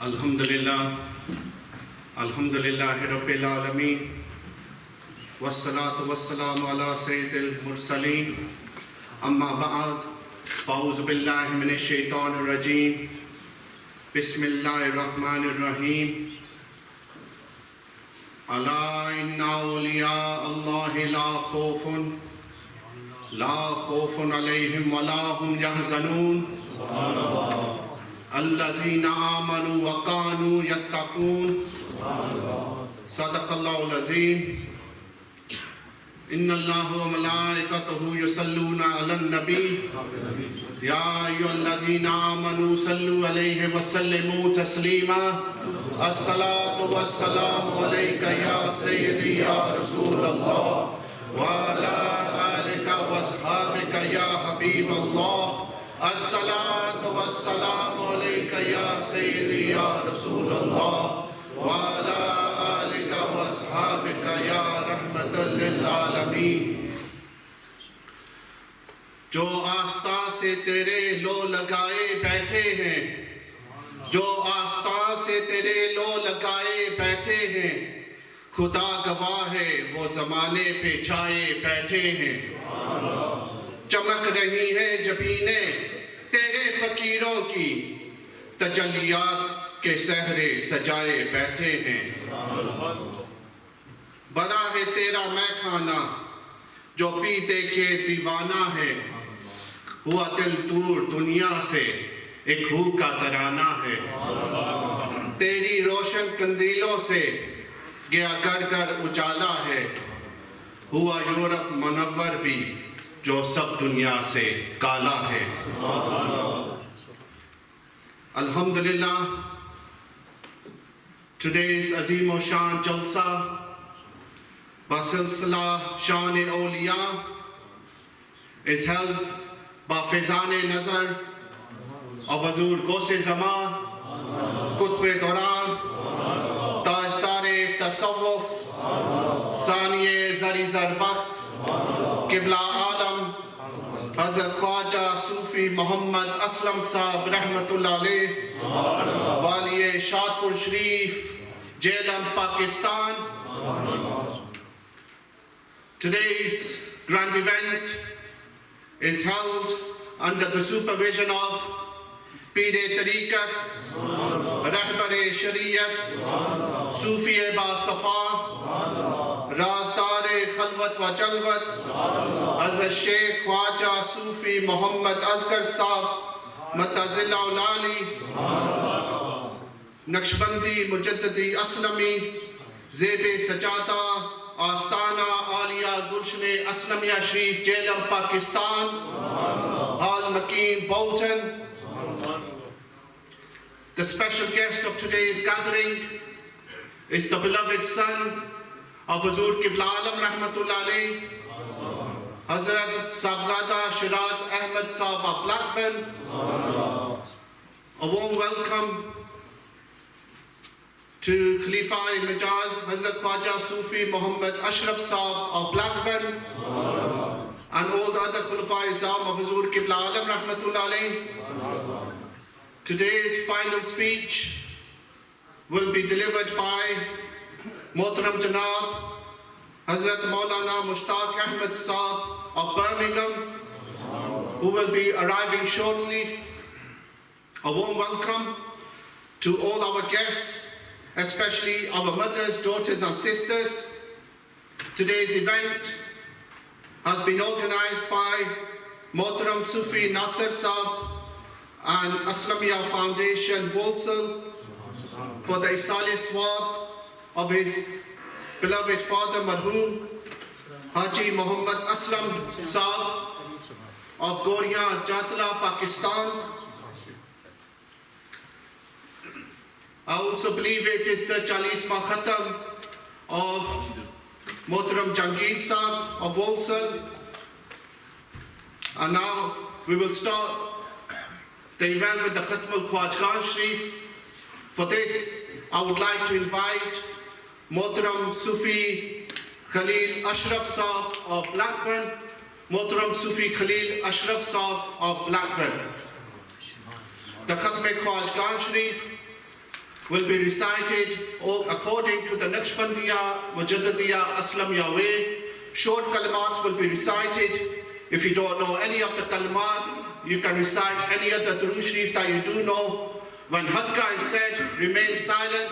الحمدللہ رب العالمین والصلاة والسلام علی سید المرسلین اما بعد فاعوذ باللہ من الشیطان الرجیم بسم اللہ الرحمن الرحیم الا ان اولیاء اللہ لا خوف علیہم ولا هم یحزنون الذین آمنوا وکانوا یتقون صدق اللہ العظیم ان اللہ وملائکتہ یصلون علی النبی یا ایھا الذین آمنوا صلوا علیہ وسلموا تسلیما الصلاۃ والسلام علیک یا سیدی یا رسول اللہ وعلی آلک واصحابک یا حبیب اللہ الصلاۃ والسلام علیک یا سیدی یا رسول اللہ وعلی آلک واصحابک یا رحمت للعالمین۔ جو آستان سے تیرے لو لگائے بیٹھے ہیں، جو آستان سے تیرے لو لگائے بیٹھے ہیں، خدا گواہ ہے وہ زمانے پہ چھائے بیٹھے ہیں۔ چمک رہی ہیں جبینیں تیرے فقیروں کی، تجلیات کے صحرے سجائے بیٹھے ہیں۔ بڑا ہے تیرا میں خانہ جو پی دیکھے دیوانہ ہے، ہوا دل دور دنیا سے ایک ہو کا ترانہ ہے۔ تیری روشن کندیلوں سے گیا گھر گھر اجالا ہے، ہوا یورپ منور بھی جو سب دنیا سے کالا ہے۔ الحمدللہ today's عظیم و شان جلسہ بسلسلہ شان اولیاء is held با فیضان نظر اور حضور غوث زمان قطب دوران تاجدار تصوف ثانی زری زربخت قبلہ عالم حضرت خواجہ صوفی محمد اسلم صاحب رحمت اللہ علیہ والی شادپور شریف Jhelum Pakistan. Today's grand event is held under the supervision of Pir Tariqat, Rahbar Shariat, Sufi Ba Safa, Razdar Khalwat wa Jalwat, Hazrat Sheikh Khwaja Sufi Muhammad Asghar Sahab Matazillah Ulali, Naqshbandi Mujaddidi Aslami, Zeb Sajada آستانہ Aliya Gulshan اسلمیہ Sharif Jhelum Pakistan, Al Makin Bolton. The special guest of today's gathering is the beloved son of Huzur Qibla Alam Rahmatullah Alayh, Hazrat Sahibzada Shiraz Ahmed Sahib of Blackburn. A warm welcome to Khalifa-e-Majaz Hazrat Khwaja Sufi Muhammad Ashraf Sahib of Blackburn and all the other Khulafa-e-Azam of Huzur Qibla Alam Rahmatullah Alayh. Today's final speech will be delivered by Mohtaram Janab Hazrat Maulana Mushtaq Ahmed Sahib of Birmingham, who will be arriving shortly. A warm welcome to all our guests, especially our mothers, daughters and sisters. Today's event has been organized by Mohtaram Sufi Nasir Sahib and Aslamia Foundation Walsall for the Isali Swab of his beloved father Marhoom Haji Muhammad Aslam Sahib of Goriya Jatla, Pakistan. I also believe it is the 40waں Khatam of Mohtaram Jahangir Sahib of Walsall. And now we will start the event with the Khatm al-Khwajgan Sharif. For this, I would like to invite Mohtaram Sufi Khalil Ashraf Sahib of Blackburn. Mohtaram Sufi Khalil Ashraf Sahib of Blackburn. The Khatm al-Khwajgan Sharif will be recited according to the Naqshbandiya, Mujaddadiya, Aslamya way. Short kalimat will be recited. If you don't know any of the kalimat, you can recite any other Durood Sharif that you do know. When Hakka is said, remain silent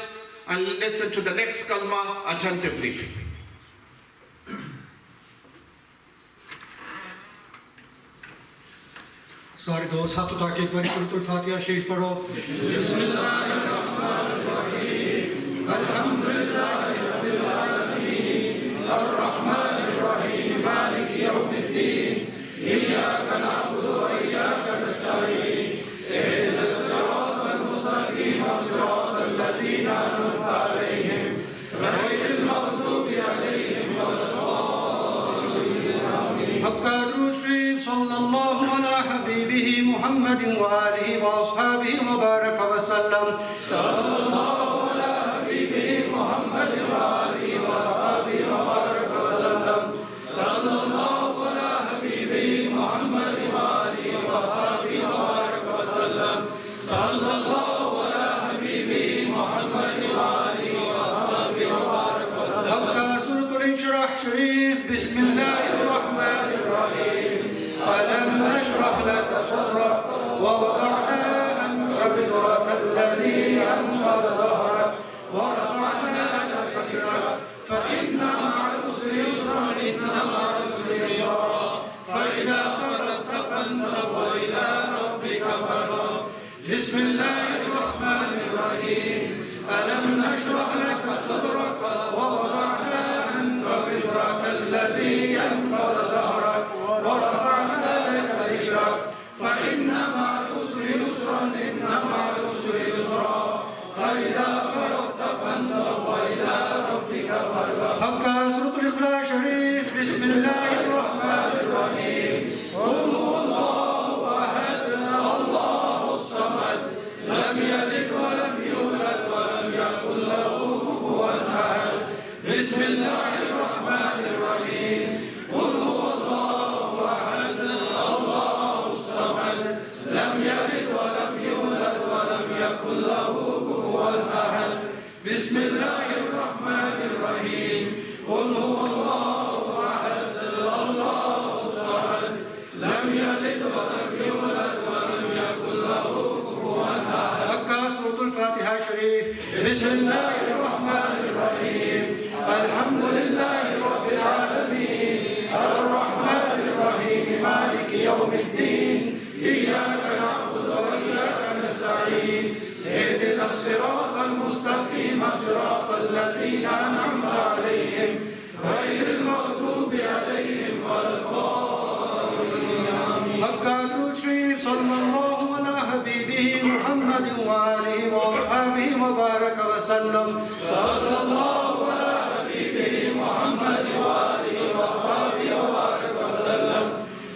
and listen to the next kalma attentively. سارے دوست ہاتھ اٹھا کے ایک بار سورۃ الفاتحہ شریف پڑھو. بسم اللہ الرحمن الرحیم الحمدللہ رب العالمین الرحمن الرحیم مالک یوم الدین ایاک نعبد و ایاک نستعین اهدنا الصراط المستقیم صراط الذین انعمت علیہم غیر المغضوب علیہم ولا الضالین. حق درود شریف صلی اللہ علیہ حبیبہ محمد وآلہ وأصحابہ وبارک وسلم. صلی اللہ علیہ حبیبہ محمد وآلہ وأصحابہ وبارک وسلم. صلی اللہ علیہ حبیبہ محمد وآلہ وأصحابہ وبارک وسلم. صلی اللہ علیہ حبیبہ محمد وآلہ وأصحابہ وبارک وسلم. حق سورۃ الانشراح شریف. بسم اللہ الرحمن الرحیم. ألم نشرح لك صدرك ووضعنا عنك وزرك الذي أنقض ظهرك ورفعنا لك ذكرك فإن مع العسر يسرا إن مع العسر يسرا فإذا فرغت فانصب وإلى ربك فارغب. بسم الله الرحمن الرحيم. ألم نشرح لك صدرك ووضعنا عنك وزرك الذي أنقض ظهرك ورفعنا فإن مع العسر يسرا إن مع العسر يسرا فإذا فرغت فانصب وإلى ربك فارغب. حق سورة الإخلاص شريف. بسم الله الرحمن الرحيم. قل هو الله أحد الله الصمد لم يلد ولم يولد ولم يكن له كفوا أحد. بسم الله الرحمن الرحيم. قل هو الله أحد الله الصمد لم يلد ولم يولد ولم يكن له كفوا أحد. بسم الله الرحمن الرحيم. قل هو الله أحد الله الصمد لم يلد ولم يولد ولم يكن له كفوا أحد. حق سورة الفاتحة شريف. بسم الله الرحمن الرحيم. الحمد لله رب العالمين الرحمن الرحيم مالك يوم الدين إياك نعبد وإياك نستعين اهدنا الصراط المستقيم صراط الذين أنعمت عليهم غير المغضوب عليهم ولا الضالين. حق درود شریف. صلی اللہ علی حبیبہ محمد وآلہ وأصحابہ وبارک وسلم. صلی اللہ علی حبیبہ محمد وآلہ وأصحابہ وبارک وسلم.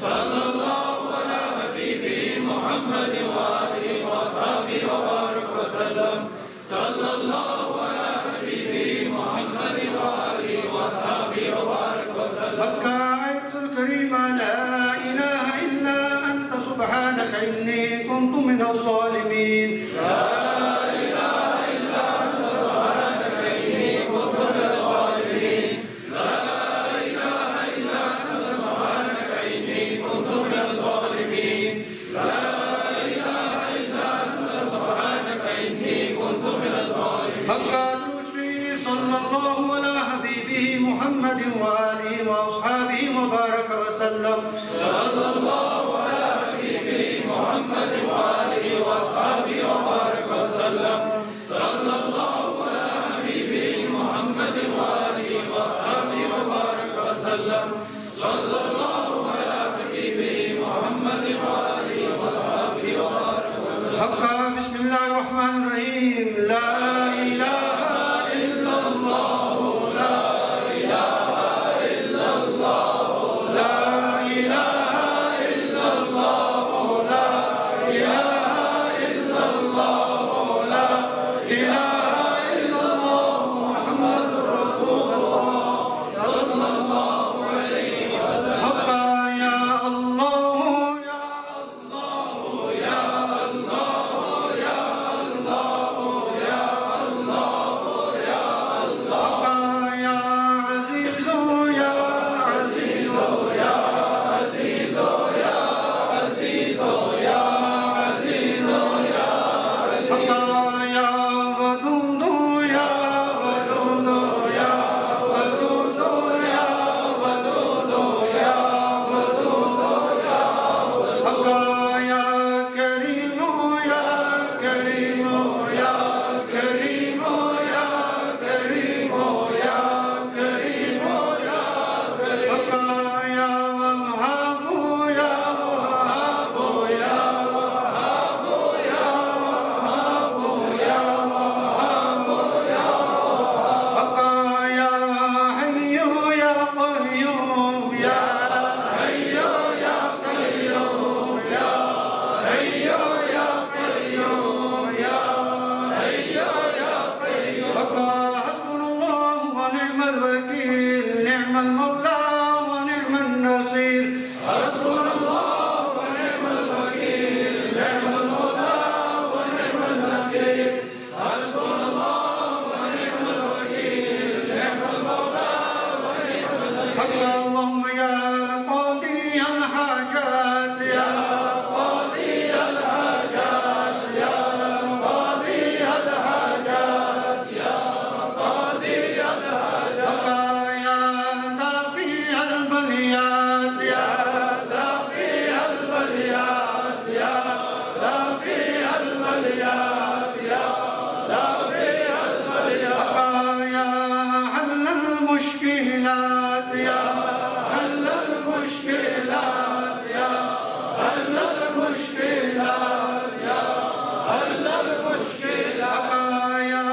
صلی اللہ علی حبیبہ محمد وآلہ وأصحابہ وبارک وسلم. صلی اللہ علی حبیبہ محمد وآلہ وأصحابہ وبارک وسلم. حق آیت الکریمہ. لا إله إلا أنت سبحانك إني كنت من الظالمين. لا إله إلا أنت سبحانك إني كنت من الظالمين. لا إله إلا أنت سبحانك إني كنت من الظالمين. لا إله إلا أنت سبحانك إني كنت من الظالمين. حق درود شریف. صلی اللہ علی حبیبہ محمد وآلہ وأصحابہ وبارک وسلم. صلی اللہ علی حبیبہ محمد وآلہ وأصحابہ وبارک وسلم. صلی اللہ علی حبیبہ محمد وآلہ وأصحابہ وبارک وسلم. صلی اللہ علی حبیبہ محمد وآلہ وأصحابہ وبارک وسلم. حق. بسم اللہ الرحمن الرحیم. لا الہ الا اللہ لا الہ الا اللہ المشكلات يا حل المشكلات يا حل المشكلات يا حل المشكلات يا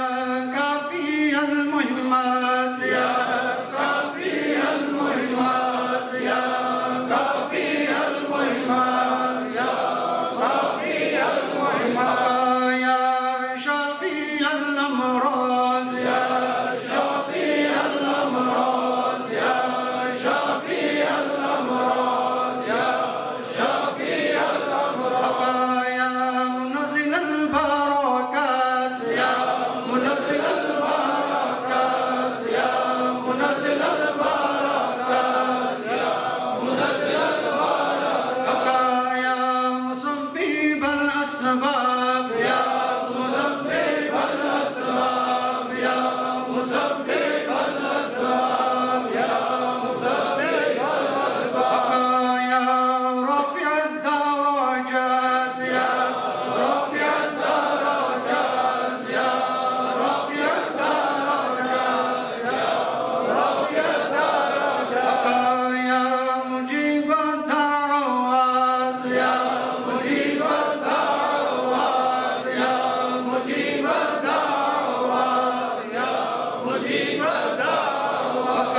كافي المهمات يا كافي المهمات يا كافي المهمات يا كافي المهمات يا شافي الأمراض يا شافي الأمراض يا شافي الأمراض يا شافي الأمراض يا منزل البركات يا منزل البركات يا منزل البركات يا منزل البركات يا مسبب الأسباب يا مسبب الأسباب يا مسبب الأسباب يا مسبب الأسباب يا رافع الدرجات يا رافع الدرجات يا رافع الدرجات يا رافع الدرجات يا مجيب الدعوات يا مجيب الدعوات يا مجيب الدعوات يا مجيب الدعوات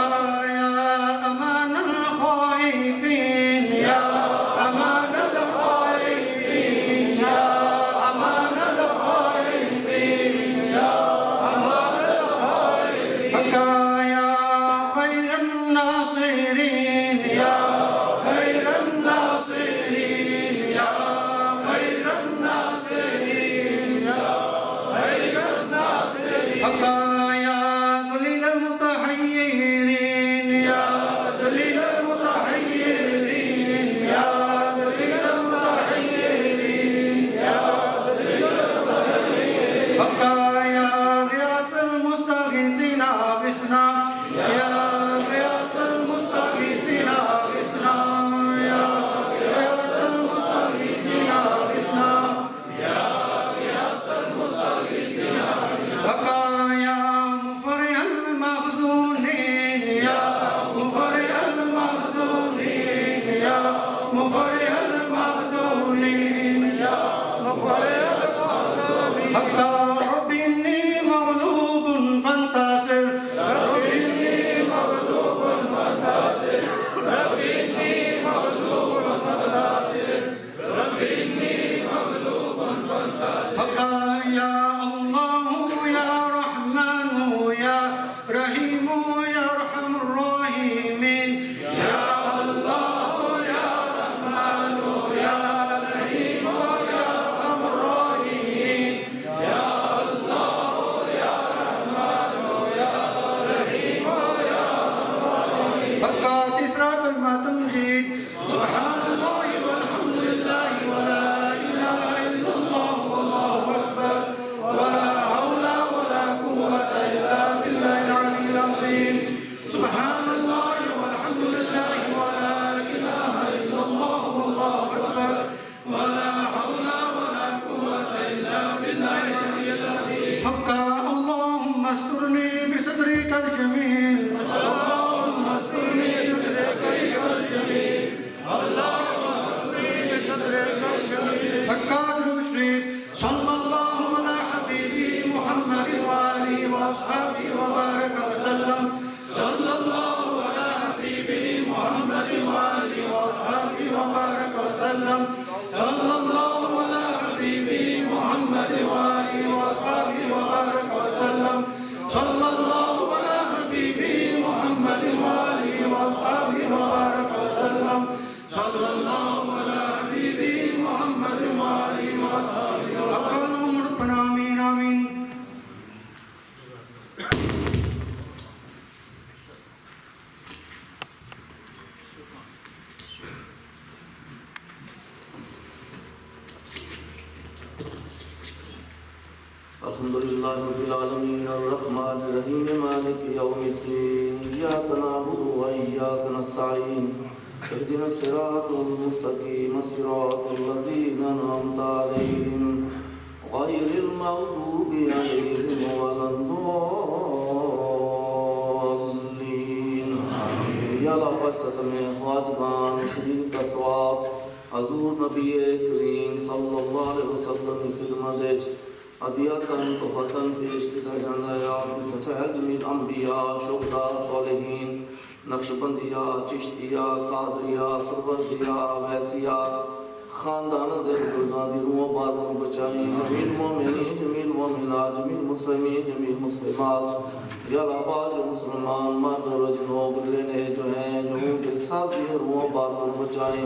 يا أمان الخائفين يا أمان الخائفين يا أمان الخائفين يا أمان الخائفين يا خير الناصرين يا خير الناصرين يا خير الناصرين يا خير الناصرين يا دليل المتحيرين يا دليل المتحيرين يا دليل المتحيرين يا دليل المتحيرين يا غياث المستغيثين بسنا يا غياث المستغيثين بسنا يا غياث المستغيثين بسنا يا غياث المستغيثين يا مفرح المخزونين يا مفرح المخزونين يا مفرح المخزونين يا مفرح المخزونين رب إني مغلوب فانتصر رب إني مغلوب فانتصر رب إني مغلوب فانتصر رب إني مغلوب فانتصر يا الله يا رحمن يا رحيم يا أرحم الراحمين يا الله يا رحمن يا رحيم يا أرحم الراحمين يا الله يا رحمن يا رحيم يا أرحم الراحمين إسراء المتمجيد سبحان الله والحمد لله ولا إله إلا الله والله أكبر ولا حول ولا قوة إلا بالله العلي العظيم سبحان الله والحمد لله ولا إله إلا الله والله أكبر ولا حول ولا قوة إلا بالله العلي العظيم اللهم استرني بسترك الجميل اللهم استرني بسترك الجميل اللهم استرني بسترك الجميل القادر الشريف صلى الله على حبيبه محمد وآله وأصحابه وبارك وسلم صلى الله على حبيبه محمد وآله وأصحابه وبارك وسلم صلى الله على حبيبه محمد وآله وأصحابه وبارك وسلم صلى الله على حبيبه محمد وآله وأصحابه وبارك وسلم صلى الله على حبيبه محمد وآله وأصحابه وقال ربنا آمين آمين الحمد لله رب العالمين الرحمن الرحيم مالك يوم الدين إياك نعبد وإياك نستعين اهدنا الصراط المستقيم صراط الذين أنعمت عليهم غير المغضوب عليهم ولا الضالين اللہ پاک میں خواجگان شریف کا ثواب حضور نبی کریم صلی اللہ علیہ وسلم کی خدمت عطیتاً تحفتاً پیش کیا جاتا ہے بتفعیل جمیل انبیاء شہداء صالحین نقشبندیہ چشتیہ قادریہ سروردیہ ویسیہ خاندان دے بزرگاں دی روحوں باروں بچائیں جمیل مومنین جمیل مومنات جمیل مسلمین جمیل مسلمات یا اللہ پاک جو مسلمان مرد و جنوب گزرے جو ہیں جو ان کے ساتھ یہ روحوں باروں بچائیں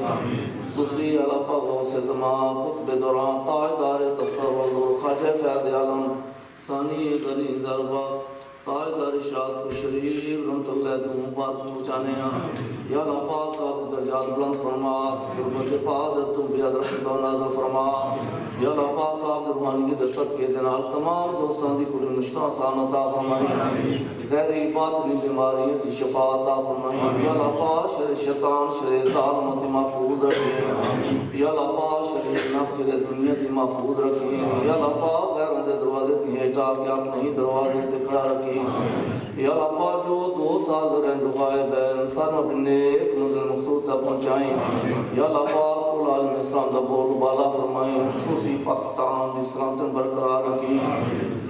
سوسی اللہ پاک غوث زمان قطب دوران تاجدار تصور خواجہ فیض عالم ثانی غنی ذربخت تاجدار ارشاد کو شریف رحمت اللہ دوں مبارک پہنچانے ہیں یا اللہ پاک کا درجات بلند فرما قربت پادت تم بیاد رحمت و نازل فرما یا اللہ پاک کا درمانی کی درست کے دنال تمام دوستان دی کلی مشکل آسان عطا فرمائی غیری باطنی بیماریوں کی شفا عطا فرمائی یا اللہ پاک شر شیطان شر ظالمت محفوظ رکھیں یا اللہ پاک شر نفس شر دنیا کی محفوظ رکھیں یا اللہ پاک غیر اندے دروازے تھی ہیٹا کہ آپ نہیں دروازے تے کھڑا رکھیں یا اللہ پاک جو 2 سال رہن جو غائب ہے سر اپنے ایک منزل مقصود تک پہنچائیں یا اللہ پاک کل عالم اسلام دا بول بالا فرمائیں خصوصی پاکستان دی سلامتن برقرار رکھیں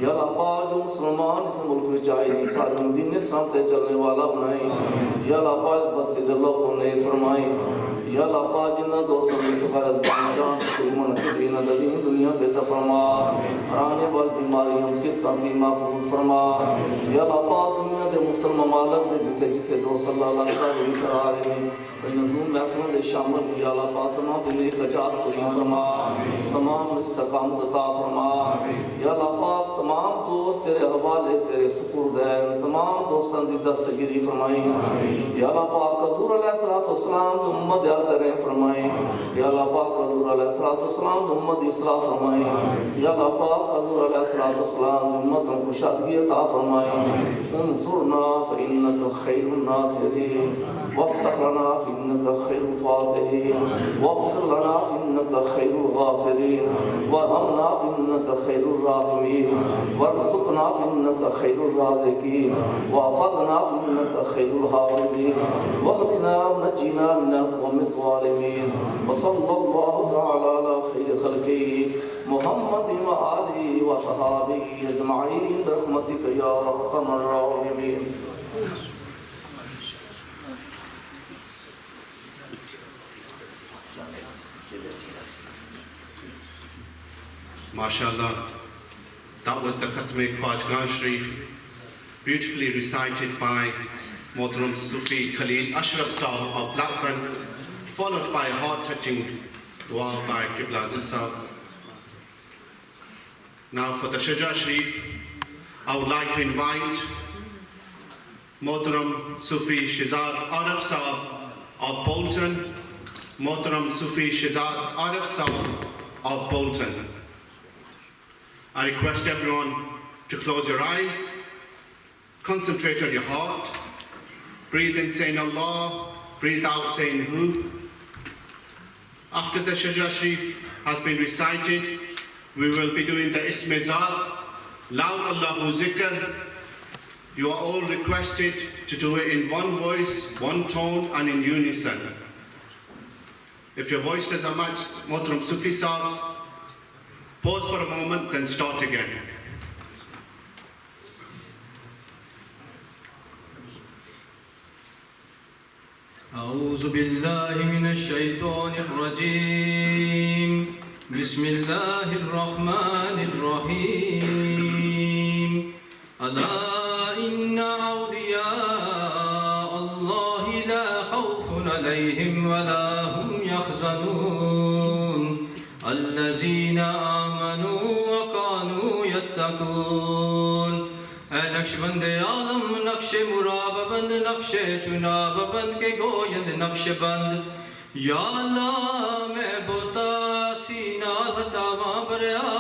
یا اللہ پاک جو مسلمان اس ملک میں چاہے نہیں سارے دین اسلام تے چلنے والا بنائیں یا اللہ پاک بسید اللہ کو نیک فرمائیں یا اللہ پاک جنہ دوستوں میں تفارت جانشان کوئی منقطعین دین دنیا بہتر فرما رانے وال بیماریوں سے تاتی محفوظ فرما یا اللہ پاک دنیا دے مختلف ممالک دے جسے دوست اللہ علیہ وسلم کرا رہے ہیں نظوم محفلوں دے شامل یا اللہ پاک تمام دن ایک اجاد پوری فرما تمام استقامت عطا فرما یا اللہ پاک تمام دوست تیرے حوالے تیرے سپرد ہیں تمام دوستان دی دستگیری فرمائیں یا اللہ پاک حضور علیہ السلام دی امت یاد کریں فرمائیں یا اللہ پاک حضور علیہ السلام دی امت اصلاح فرمائیں یا اللہ پاک حضور علیہ السلام دی امت کو شادگی عطا فرمائیں انصرنا فإنک خیر الناصرین وافتح لنا فإنك خير الفاتحين واغفر لنا فإنك خير الغافرين وارحمنا فإنك خير الراحمين وارزقنا فإنك خير الرازقين واحفظنا فإنك خير الحافظين واهدنا ونجنا من القوم الظالمين وصلى الله تعالى على خير خلقه محمد وآله وصحابه أجمعين برحمتك يا أرحم الراحمين. MashaAllah, that was the Khatme Khwajgan Sharif, beautifully recited by Mohtaram Sufi Khalil Ashraf Sahib of Blackburn, followed by a heart-touching dua by Qibla Aziz Sahib. Now for the Shaja Sharif, I would like to invite Mohtaram Sufi Shehzad Arif Sahib of Bolton, Mohtaram Sufi Shehzad Arif Sahib of Bolton. I request everyone to close your eyes, concentrate on your heart, breathe in saying Allah, breathe out saying Hu. After the Shaja Sharif has been recited, we will be doing the Ism-e Zat, loud Allahu Zikr. You are all requested to do it in one voice, one tone and in unison. If your voice doesn't match Mohtaram Sufi Sahib's, pause for a moment, then start again. أعوذ بالله من الشيطان الرجيم بسم الله الرحمن الرحيم ألا إن أولياء الله لا خوف عليهم ولا هم يحزنون الذين آمنوا وكانوا يتقون. اے نقش بند عالم نقش مراب بند نقش چناب بند کے گویند نقش بند یا اللہ میں بوتا سینہ ہتاواں بریا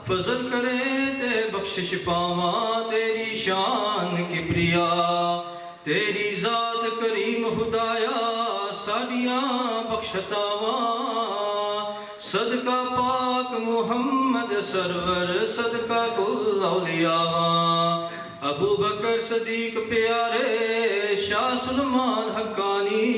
فضل کرے تے بخشش پاواں تیری شان کبریا تیری ذات کریم خدایا ساڈیاں بخشتاواں صدقہ پاک محمد سرور صدقہ کل اولیاء ابو بکر صدیق پیارے شاہ سلمان حقانی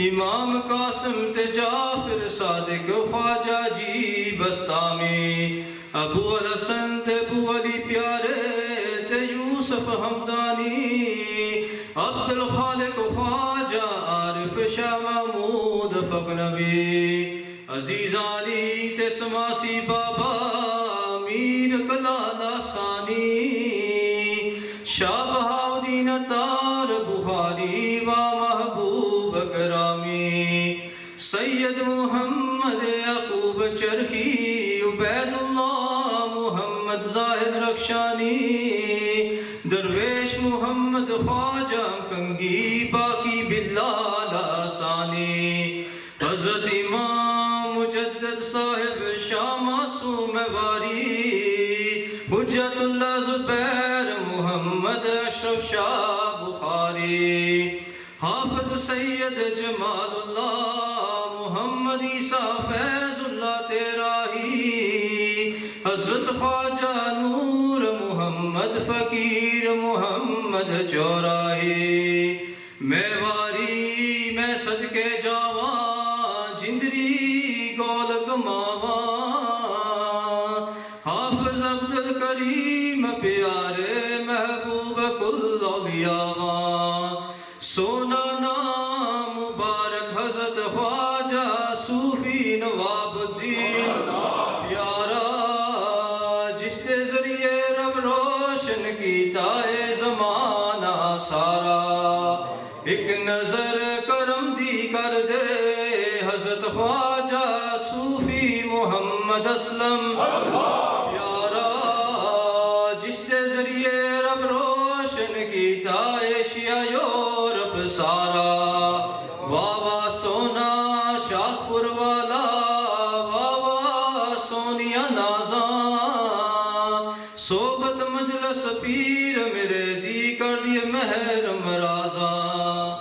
امام قاسم تے جعفر صادق خواجہ جی بستامی ابو الحسن تے ابو علی پیارے تے یوسف حمدانی عبد الخالق خواجہ عارف شاہ محمود فغنوی عزیز علی تے سماسی بابا میر کلالہ ثانی شاہ بہاؤدین اتار بخاری و محبوب گرامی سید محمد یعقوب چرخی عبید اللہ محمد زاہد رخشانی درویش محمد خواجہ کنگی باقی بلال آسانی حضرت امام مجدد صاحب شاہ معصوم واری حجت اللہ زبیر محمد اشرف شاہ بخاری حافظ سید جمال اللہ محمد عیسیٰ فیض اللہ تیراہی حضرت خواجہ نور محمد فقیر محمد چوراہی میں واری میں صدقے جاواں جندری گول گماواں حافظ عبد الکریم پیارے محبوب کل اولیاء سونا نام مبارک حضرت خواجہ صوفی نواب الدین پیارا جس کے ذریعے رب روشن کیتا ہے زمانہ سارا ایک نظر کرم دی کر دے حضرت خواجہ صوفی محمد اسلم پیارا جس کے ذریعے رب روشن کیتا ایشیا یورپ سارا واہ واہ سونا شاہپور والا واہ واہ سونیا نازاں صحبت مجلس پیر میرے دی کر دیے مہر مرازاں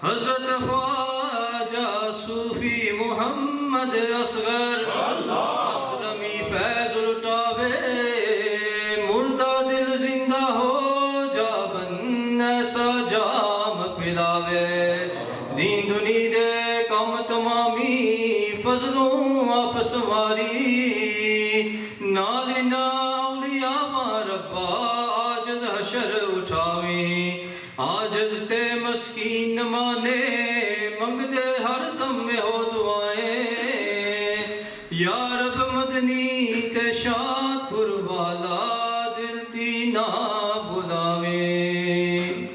حضرت خواجہ صوفی محمد اصغر اسلمی فیض لٹاوے مردہ دل زندہ ہو جا بن ایسا جام پلاوے دین دنی دے کم تمامی فضلوں آپ سواری نالنا اولیاء ربا آجز حشر اٹھاویں آجز تے مسکین مانے منگ دے ہر دم میں ہو دعائیں یا رب مدنی تے شادپور والا دل تی نہ بلاویں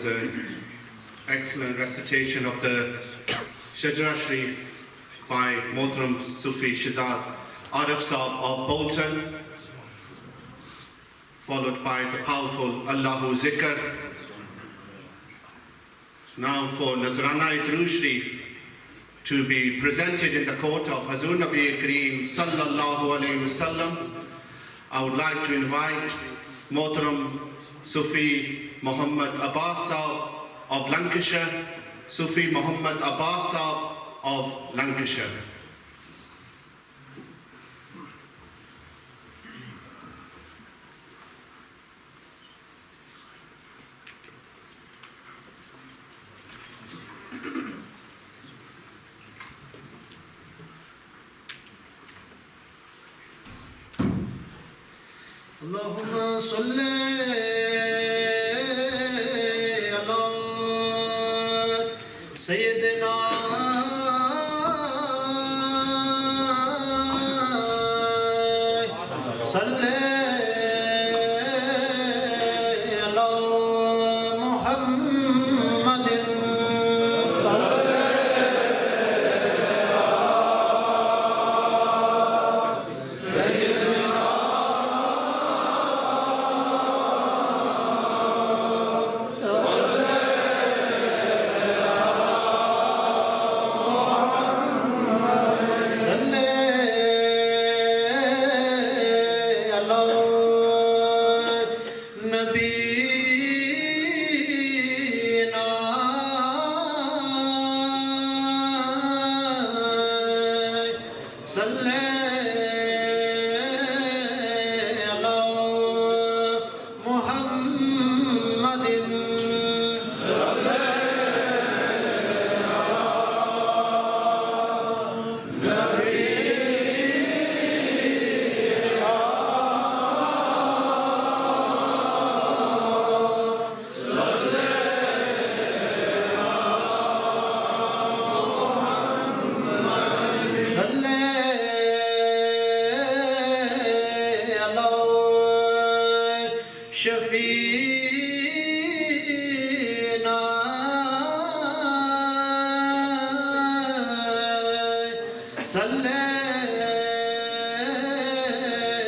was an excellent recitation of the Shajara Sharif by Mohtaram Sufi Shizad Arif Saab of Bolton, followed by the powerful Allahu Zikr. Now for Nazrana Durood Sharif to be presented in the court of Hazur Nabi Kareem Sallallahu Alaihi Wasallam, I would like to invite Mohtaram Sufi Muhammad Abbas Saab of Lancashire, Sufi Muhammad Abbas Saab of Lancashire. اللهم صل على سيدنا صل على محمد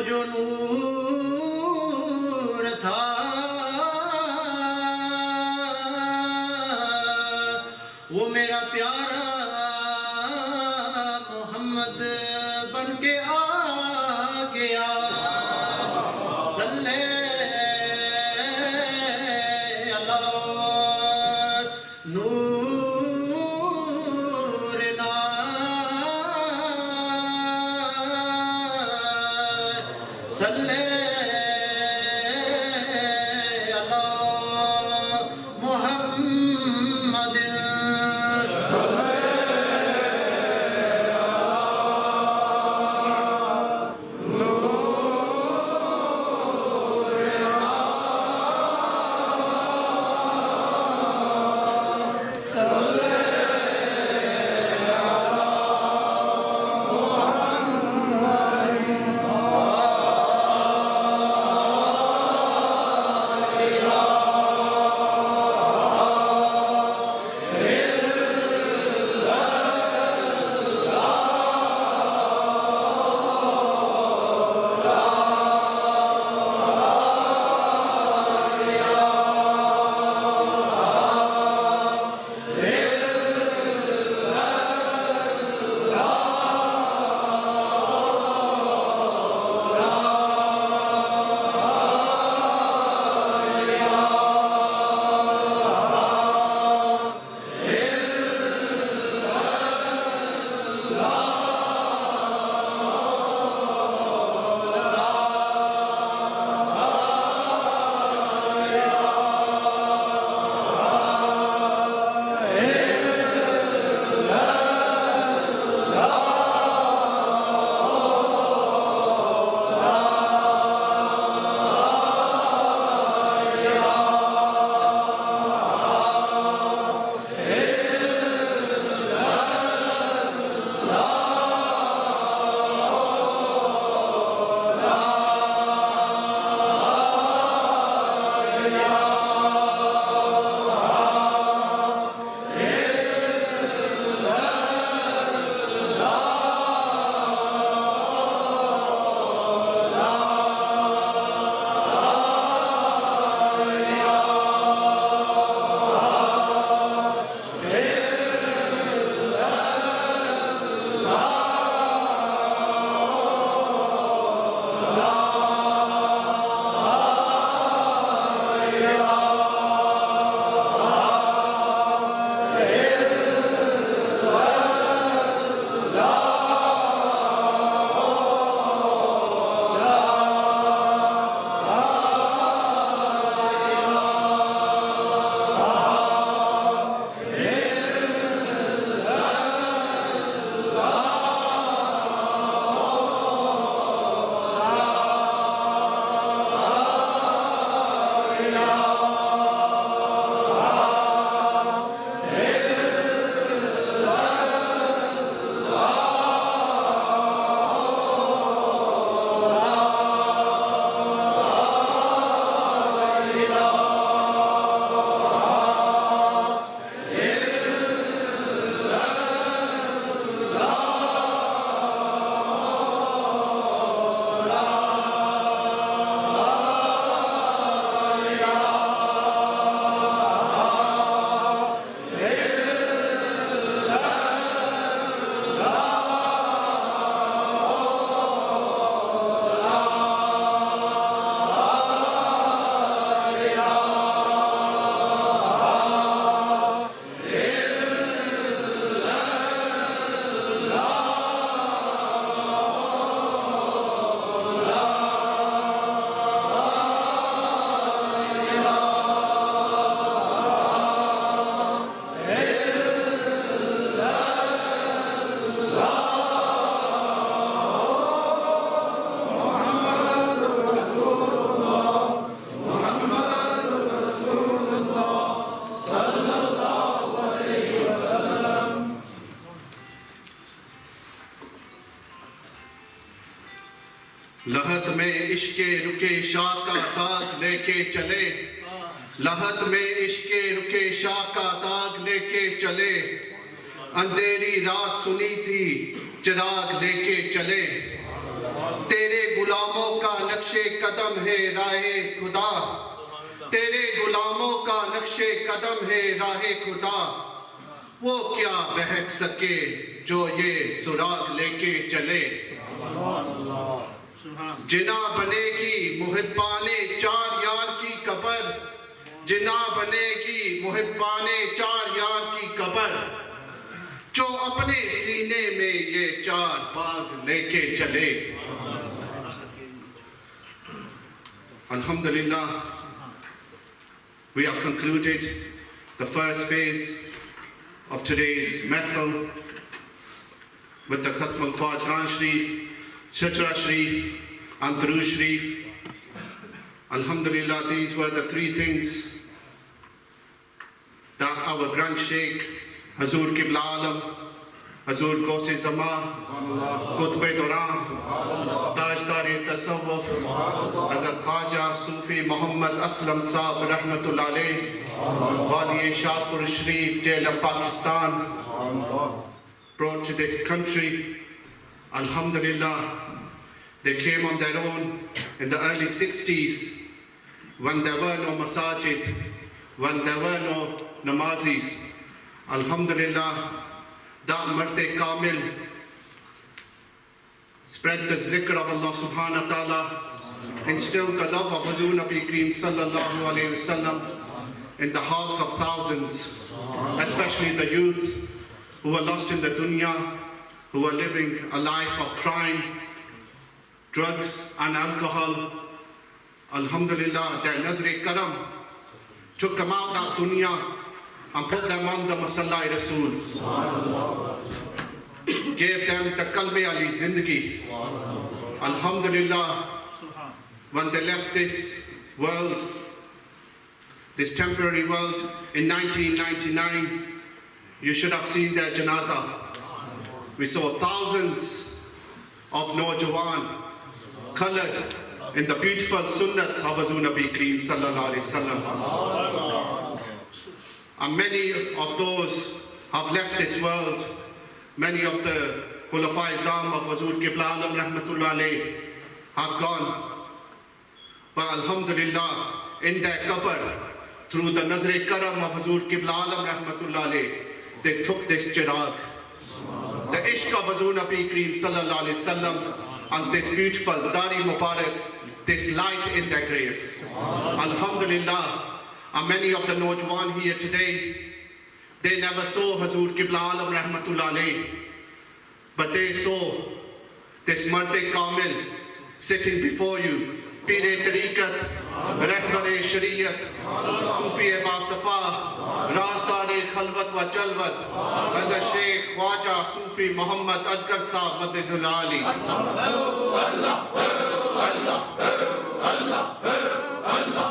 جو نور تھا وہ میرا پیارا محمد بن کے آ گیا صلی اللہ نورنا صلی اللہ محمد لحد میں عشق رکے شاہ کا داغ لے کے چلے، لحد میں عشق رکے شاہ کا داغ لے کے چلے، اندھیری رات سنی تھی چراغ لے کے چلے، تیرے غلاموں کا نقش قدم ہے راہ خدا، تیرے غلاموں کا نقش قدم ہے راہ خدا، وہ کیا بہک سکے جو یہ سراغ لے کے چلے، جنا بنے گی محبان چار یار کی قبر، جنا بنے گی محبان چار یار کی قبر، جو اپنے سینے میں یہ چار باغ لے کے چلے۔ Alhamdulillah, we have concluded the first phase of today's mehfil with the Khatm al-Quran Sharif, Shatra Sharif and Durood Sharif. Alhamdulillah, these were the three things that our Grand Sheikh Hazur Qibla Alam, Hazur Ghaus-e Zaman, Qutb-e Duran, Tajdar-e Tasawwuf, Hazrat Khwaja Sufi Muhammad Aslam Sahib Rahmatullah Alayh, Wali Shadpur Sharif, Jail of Pakistan, brought to this country. Alhamdulillah, they came on their own in the early 60s when there were no masajid, when there were no namazis. Alhamdulillah, that Mard-e Kamil spread the zikr of Allah subhanahu wa ta'ala, instilled the love of Hazur Nabi Kareem sallallahu alayhi wasallam in the hearts of thousands, especially the youth who were lost in the dunya, who were living a life of crime, drugs and alcohol. Alhamdulillah, their Nazr-e-Karam took them out of that dunya and put them on the Masalla Rasul, gave them the Kalme Ali Zindagi. Alhamdulillah, when they left this world, this temporary world in 1999, you should have seen their janazah. We saw thousands of Naujawan colored in the beautiful sunnats of Hazur Nabi Kareem sallallahu alayhi wasallam. And many of those have left this world. Many of the Khulafa Izam of Hazur Qibla Alam Rahmatullah Alayh have gone. But Alhamdulillah, in their qabr, through the Nazr-e-Karam of Hazur Qibla Alam Rahmatullah Alayh, they took this chirag, the ishq of Hazur Nabi Kareem sallallahu alayhi wasallam, and this beautiful Dari Mubarak, this light in their grave. Alhamdulillah, and many of the Naujawan here today, they never saw Hazur Qibla Alam Rahmatullah Alayh, but they saw this Mard-e Kamil sitting before you, Pir-e Tariqat, Rahbar-e Shariat, Sufi-e Basafa, Razdar-e Khalwat wa Jalwat, Hazrat Sheikh Khwaja Sufi Muhammad Asghar Sahib Madhizul Ali. Allah, Allah, Allah, Allah,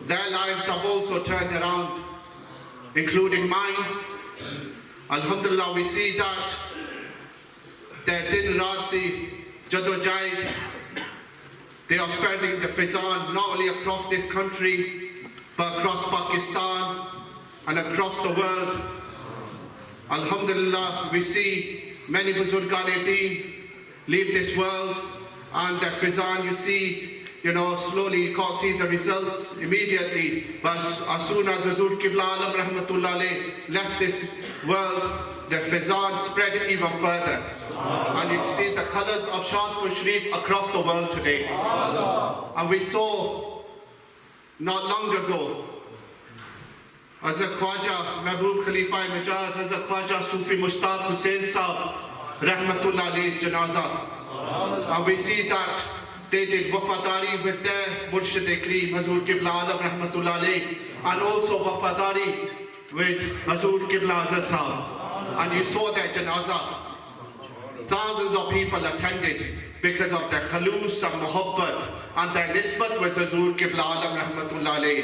their lives have also turned around, including mine. Alhamdulillah, we see that their din raat di jadojahid, they are spreading the fizan not only across this country but across Pakistan and across the world. Alhamdulillah, we see many Buzurgan-e-Deen leave this world, and their fizan, you see, slowly you can't see the results immediately, but as soon as Hazur Qibla Alam Rahmatullah Alayh left this world, the fizan spread even further. And you see the colors of Shadpur Sharif across the world today. And we saw not long ago Hazrat Khwaja Mehboob Khalifa Mijaz, Hazrat Khwaja Sufi Mushtaq Hussain Sahib Rahmatullah Alayh's janazah. And we see that they did wafadari with their Murshid-e Kareem Hazur Qibla Alam Rahmatullah Alayh, and also wafadari with Hazur Qibla Azhar Sahib. And you saw their janazah. Thousands of people attended because of their khalus and muhabbat and their nisbat with Hazur Qibla Alam Rahmatullah Alayh.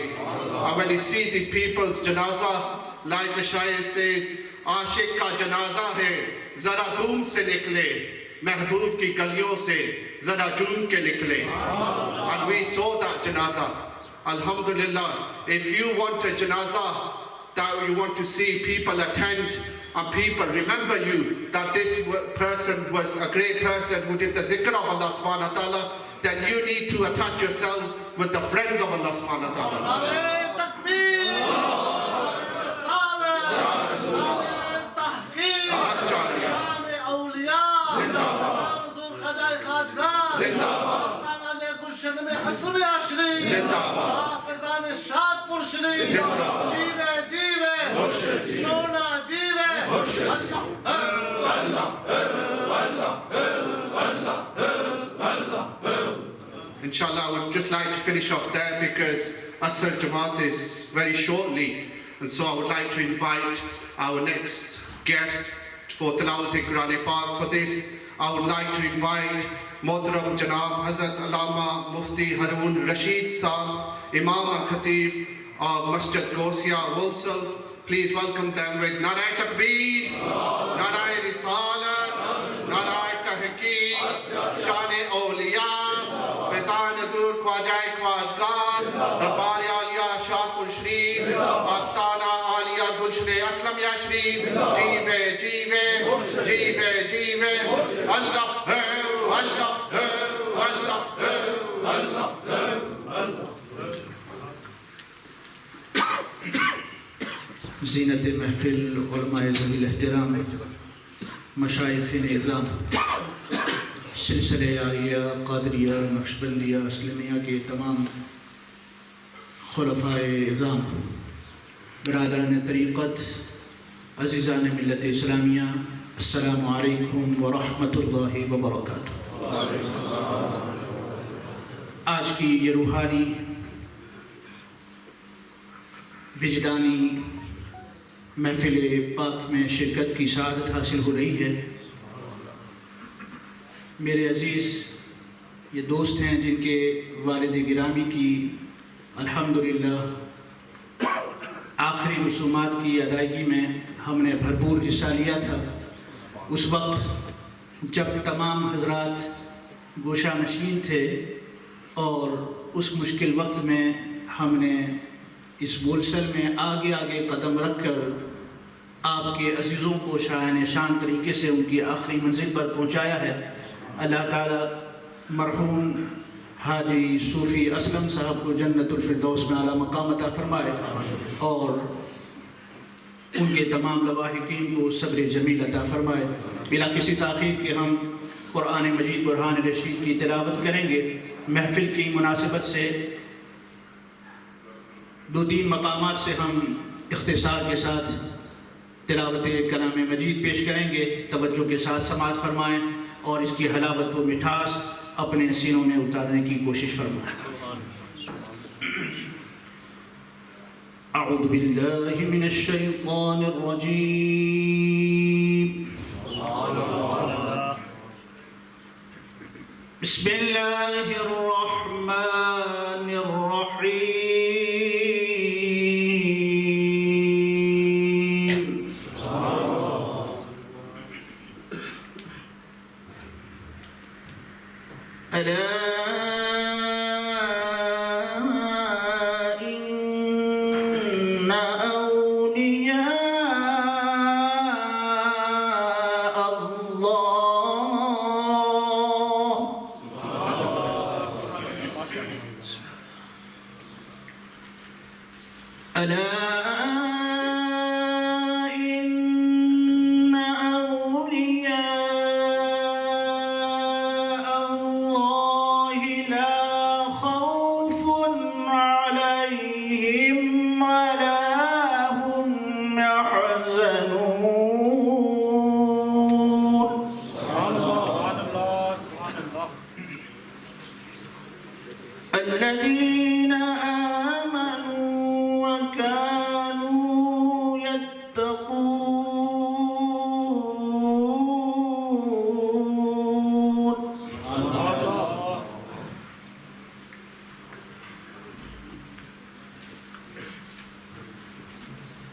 And when you see these people's janazah, like the Shair says, Ashik ka janazah hai, zara doom se nikle, Mehboob ki galiyon se, zara joon ke nikle. And we saw that janazah. Alhamdulillah, if you want a janazah that you want to see people attend and people remember you that this person was a great person who did the zikr of Allah subhanahu wa ta'ala, then you need to attach yourselves with the friends of Allah subhanahu wa ta'ala. Inshallah, I would just like to finish off there because Asr Jamaat is very shortly, and so I would like to invite our next guest for Tilawat-e-Quran Pak. For this, I would like to invite Mohtaram Janab Hazrat Allama Mufti Harun Rashid Saab, Imam and Khatib of Masjid Gausiya Walsall. Please welcome them with Narai Takbir, Narai Risalat, Narai Tahqiq, Shane Awliya, Faizan Azur Khwajai Khwajgan, Darbar Aliya Shahpur Sharif, Astana Aliya Gulshan Aslam Ya Sharif, Jeeve, Jeeve, Jeeve, Jeeve, Allah, Allah, Allah, Allah, Allah. زینت محفل علماء ذوی الاحترام مشائخ نظام سلسلہ عالیہ قادریہ نقشبندیہ اسلمیہ کے تمام خلفائے اعظام برادران طریقت عزیزان ملت اسلامیہ السلام علیکم ورحمۃ اللہ وبرکاتہ. آج کی یہ روحانی وجدانی محفل پاک میں شرکت کی سعادت حاصل ہو رہی ہے. میرے عزیز یہ دوست ہیں جن کے والد گرامی کی الحمدللہ آخری رسومات کی ادائیگی میں ہم نے بھرپور حصہ لیا تھا. اس وقت جب تمام حضرات گوشہ نشین تھے اور اس مشکل وقت میں ہم نے اس بولسل میں آگے آگے قدم رکھ کر آپ کے عزیزوں کو شایان شان طریقے سے ان کی آخری منزل پر پہنچایا ہے. اللہ تعالیٰ مرحوم حاجی صوفی اسلم صاحب کو جنت الفردوس میں اعلیٰ مقام عطا فرمائے اور ان کے تمام لواحقین کو صبر جمیل عطا فرمائے. بلا کسی تاخیر کے ہم قرآن مجید برہان رشید کی تلاوت کریں گے. محفل کی مناسبت سے 2-3 مقامات سے ہم اختصار کے ساتھ تلاوت کلام مجید پیش کریں گے. توجہ کے ساتھ سماعت فرمائیں اور اس کی حلاوت و مٹھاس اپنے سینوں میں اتارنے کی کوشش فرمائیں. اعوذ باللہ من الشیطان الرجیم. بسم اللہ الرحمن الرحیم. الذين آمنوا وكانوا يتقون.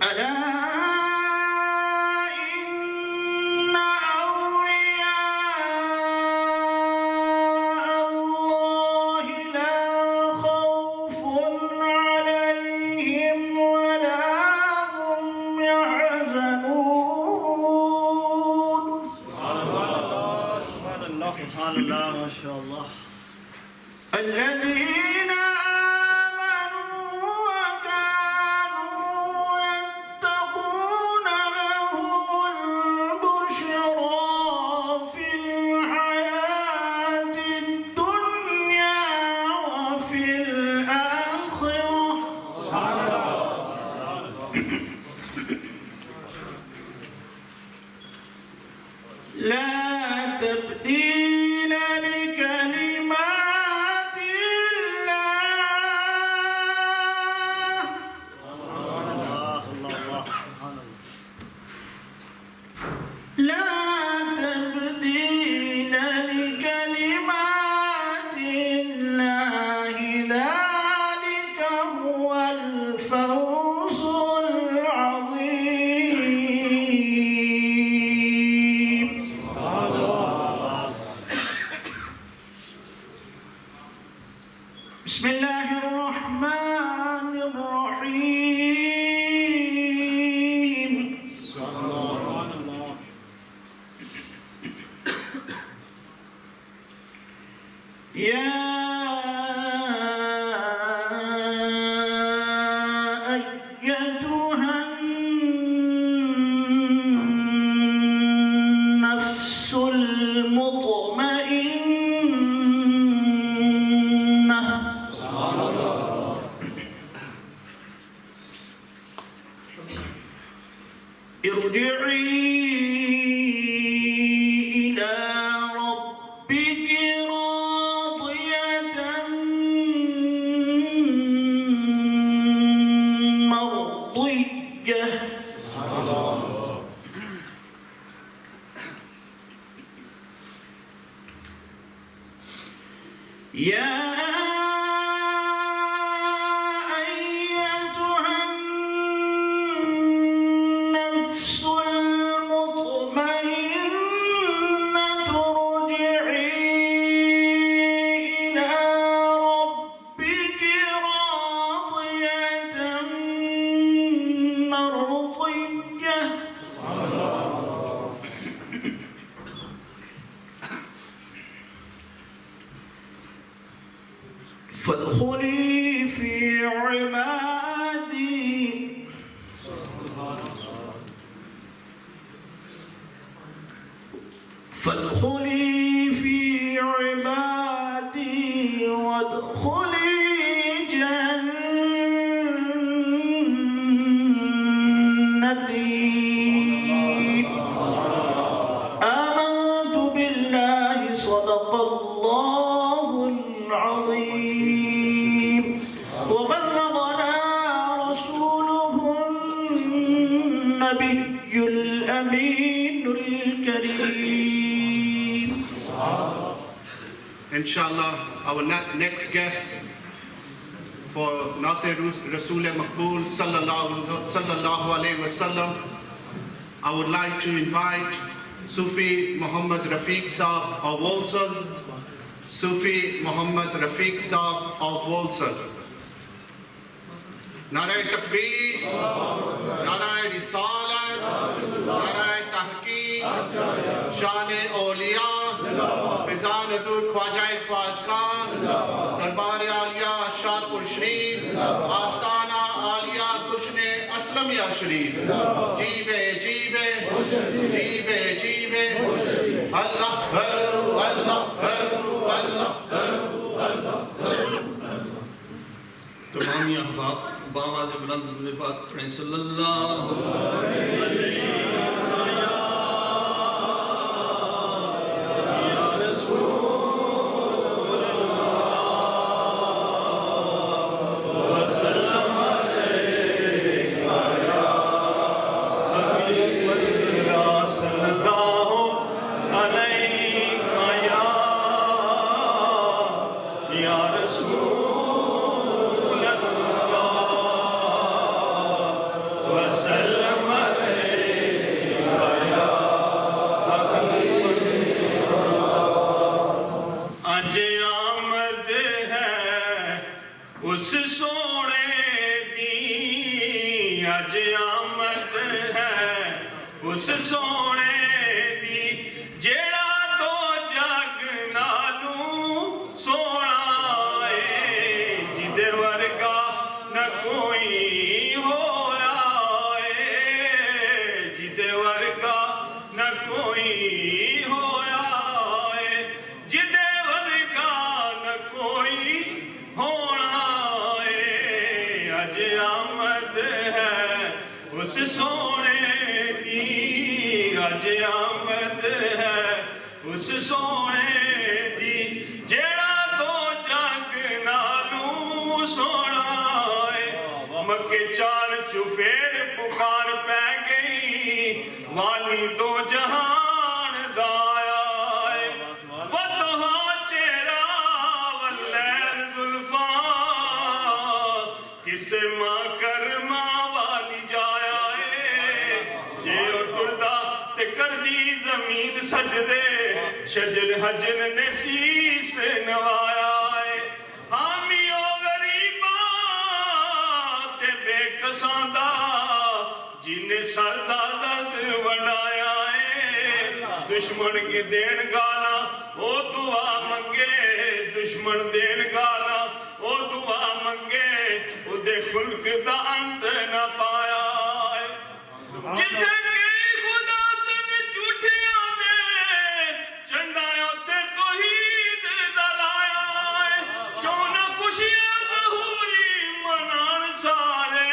ألا يحزنون. الذين آمنوا وكانوا يتقون لهم البشرى في الحياة الدنيا وفي الآخرة لا تبديل لكلمات الله لا تبديل لكلمات الله ذلك هو الفوز العظيم بسم الله الرحمن الرحيم يا أيتها النفس المطمئنة ارجعي إلى ربك راضية مرضية يا أيتها النفس المطمئنة ارجعي إلى ربك راضية مرضية فادخلي في عبادي فادخلي في عبادي وادخلي جنتي آمنت بالله صدق الله العظيم وبلغنا رسوله النبي الأمين الكريم. Inshallah, our next guest for Naate Rasool Maqbool sallallahu alayhi wasallam, I would like to invite Sufi Muhammad Rafiq Saab of Walsall. Sufi Muhammad Rafiq Saab of Walsall. Nare Takbir, Nare Risalat, Nare Tahqiq, Shane Awliya, Fizan Azur Khwaja Khwajgan, Darbar Aliya Shadpur Sharif, Astana Aliya Kushne Aslamiya Sharif. Jeeve, jeeve, jeeve, jeeve. Allah Akbar, Allah Akbar, Allah Akbar. تمامی احباب باواز بلند بات پڑھیں صلی اللہ اس سونے دی اج آمد ہے اس سونے دی جیڑا تو جگ نالوں اس سونے دی اج آمد ہے اس سونے دی جیڑا دو جگ نالوں سونا ہے مکے چار چفیر پکار پہ گئی والی دو جہان دایا ہے بدہا چہرہ واللین زلفاں کسے ماں کرما والی جایا ہے جے اٹھدا تے کر دی زمین سجدے شجر حجر نے سیس نوایا ہے حامی و غریباں تے بے کساندہ جنہیں سردہ درد وڈایا ہے دشمن کے دین گالا او دعا منگے دشمن دین گالا او دعا منگے او دے خلق دا انت نہ پایا ہے جتنے کہ خدا سن جھوٹیاں دے چنڈایوں تے توحید دلایا ہے کیوں نہ خوشیاں ظہوری منان سارے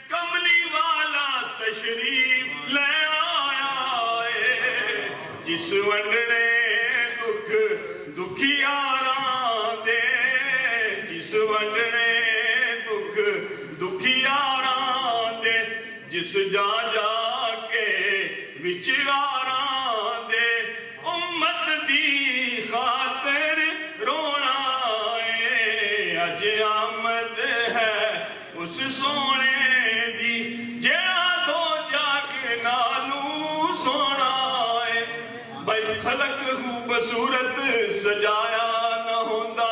کملی والا تشریف لے آیا ہے جس ونڈنے دکھ دکھیاراں دے جس ونڈنے دکھ دکھیاراں دے جس جا جا کے وچاراں دے امت دی خاطر رونا ہے اج آمد ہے اس سونے دی جیڑا دو جگ نالوں سونا ہے بھائی خلق ہو بصورت سجایا نہ ہوندا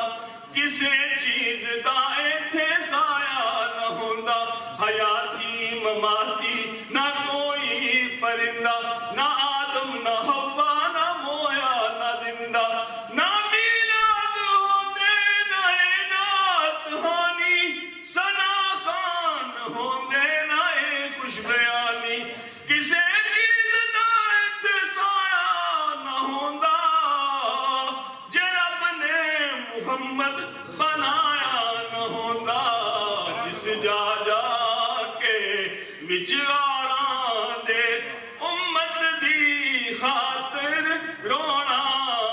کسے چیز دا ایتھے سایا نہ ہوندا حیاتی مماتی نہ کوئی پرندہ نہ آدم نہ حوا نہ مویا نہ زندہ نہ میلاد ہوندے نہ اینات ہانی ثنا خان ہوندے نہ خوش بیانی کسے چیز دا ایتھے سایا نہ ہوندا جے رب نے محمد بنایا نہ ہوندا جس جا جا کے وچاراں دے امت دی خاطر رونا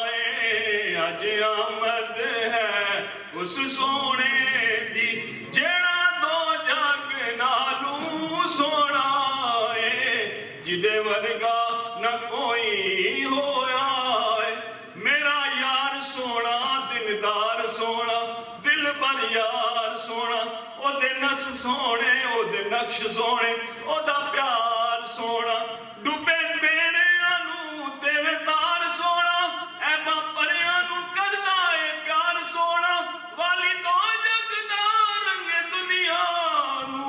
ہے اج آمد ہے اس سونے دی جیڑا دو جگ نالوں سونا ہے جدے ورگا نہ کوئی ہویا ہے میرا یار سونا دلدار سونا دل بر یار سونا او دے نصف سونے او دے نقش سونے او دا پیار سونا ڈوبے بیڑیاں نو تے وزدار سونا اے با پریاں نو کردا اے پیار سونا والی دو جگ دا رنگ دنیا نو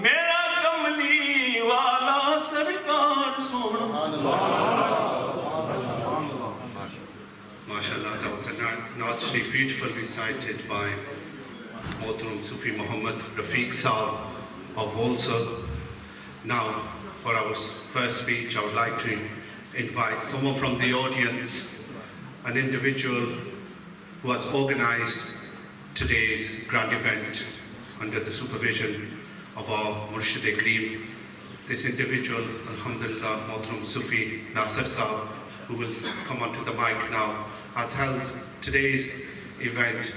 میرا کملی والا سرکار سونا MashaAllah, that was a nicely, beautiful recited by Mohtaram Sufi Muhammad Rafiq Saab of Walsall. Now, for our first speech, I would like to invite someone from the audience, an individual who has organized today's grand event under the supervision of our Murshid Kareem. This individual, Alhamdulillah, Mohtaram Sufi Nasir Saab, who will come onto the mic now, has held today's event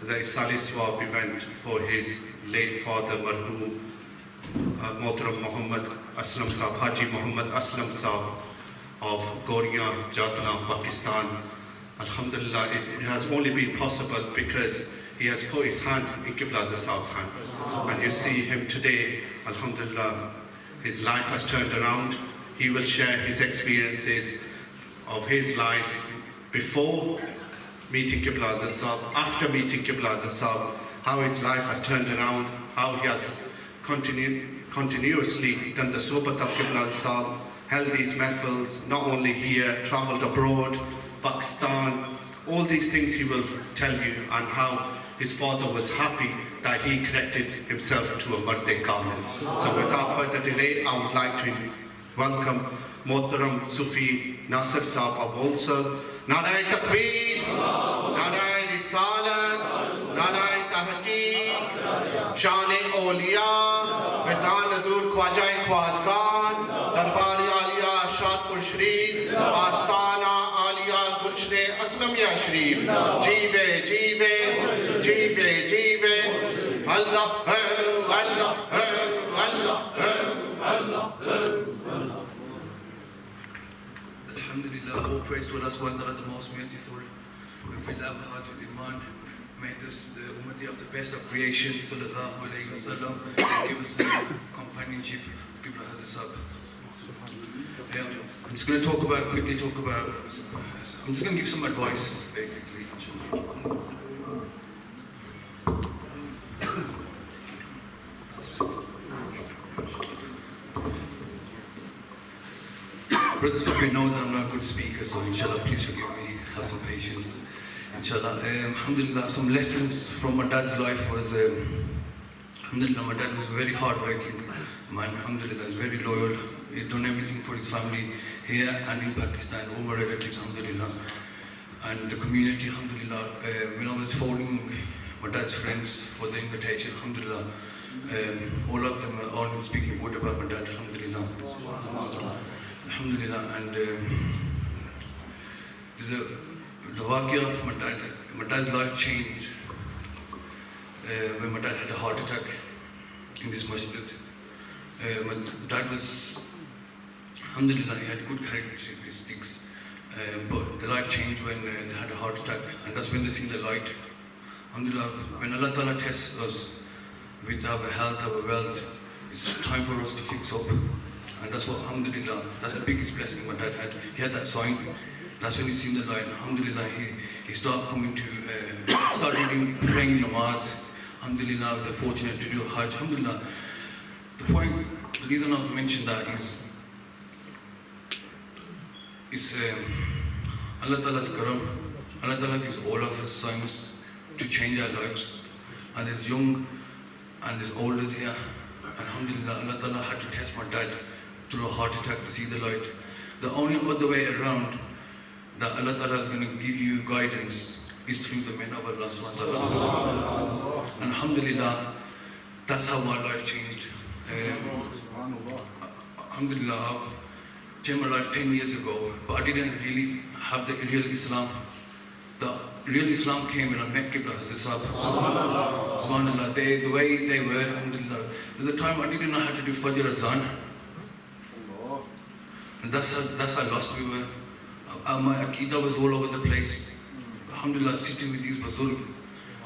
as a Salih Swab event for his late father, Marhum Mohtaram Muhammad Aslam Saab, Haji Muhammad Aslam Saab of Goria, Jatna, Pakistan. Alhamdulillah, it has only been possible because he has put his hand in Qibla Saab's hand. And you see him today, Alhamdulillah, his life has turned around. He will share his experiences of his life before meeting Qibla Saab, after meeting Qibla Saab, how his life has turned around, how he has continuously done the sohbat of Qibla Saab, held these mehfils, not only here, travelled abroad, Pakistan, all these things he will tell you, and how his father was happy that he connected himself to a Mard-e Kamil. So without further delay, I would like to welcome Mohtaram Sufi Nasir Saab of Walsall. Narai Takbir, Narai Risalat, Narai Tahqiq, شان اولیاء فیضان حضور خواجہ خواجگان دربار عالیہ شادپور شریف آستانہ عالیہ گلشن اسلمیہ شریف جیوے جیوے جیوے جیوے اللہ ہے اللہ ہے اللہ ہے Alhamdulillah, all praise to Allah subhanahu wa ta'ala, the most merciful. We fill our hearts with iman. May this the ummati of the best of creation, sallallahu alayhi wa sallam, give us the companionship, Qibla Hazrat Sahib. I'm just going to quickly talk about, I'm just going to give some advice, basically. Brothers, but we know that I'm not a good speaker, so inshallah, please forgive me, have some patience. Inshallah, alhamdulillah, some lessons from my dad's life was, alhamdulillah, my dad was very hard-working man, alhamdulillah, he was very loyal, he had done everything for his family here and in Pakistan, all my relatives, alhamdulillah, and the community, alhamdulillah. When I was following my dad's friends for the invitation, alhamdulillah, all of them were all speaking good about my dad, alhamdulillah. Alhamdulillah, and the waqia of my dad's life changed when my dad had a heart attack in this masjid. My dad was, alhamdulillah, he had good characteristics, but the life changed when they had a heart attack, and that's when they see the light. Alhamdulillah, when Allah Ta'ala tests us with our health, our wealth, it's time for us to fix up. And that's what, alhamdulillah, that's the biggest blessing my dad had. He had that sign. That's when he seen the light. Alhamdulillah, he started coming to, started praying namaz. Alhamdulillah, they're fortunate to do Hajj. Alhamdulillah. The reason I've mentioned that is, it's Allah Ta'ala's karam. Allah Ta'ala gives all of us signs to change our lives. And there's young and there's olders here. Alhamdulillah, Allah Ta'ala had to test my dad through a heart attack to see the light. The only other way around that Allah Ta'ala is going to give you guidance is through the men of Allah subhanahu wa ta'ala. And alhamdulillah, that's how my life changed. Alhamdulillah, I've changed my life 10 years ago, but I didn't really have the real Islam. The real Islam came when I met Qibla Hazrat Sahib. Subhanallah, the way they were, alhamdulillah. There's a time I didn't know how to do Fajr Azan. And that's how lost we were. My Aqidah was all over the place. Alhamdulillah, sitting with these Buzurg,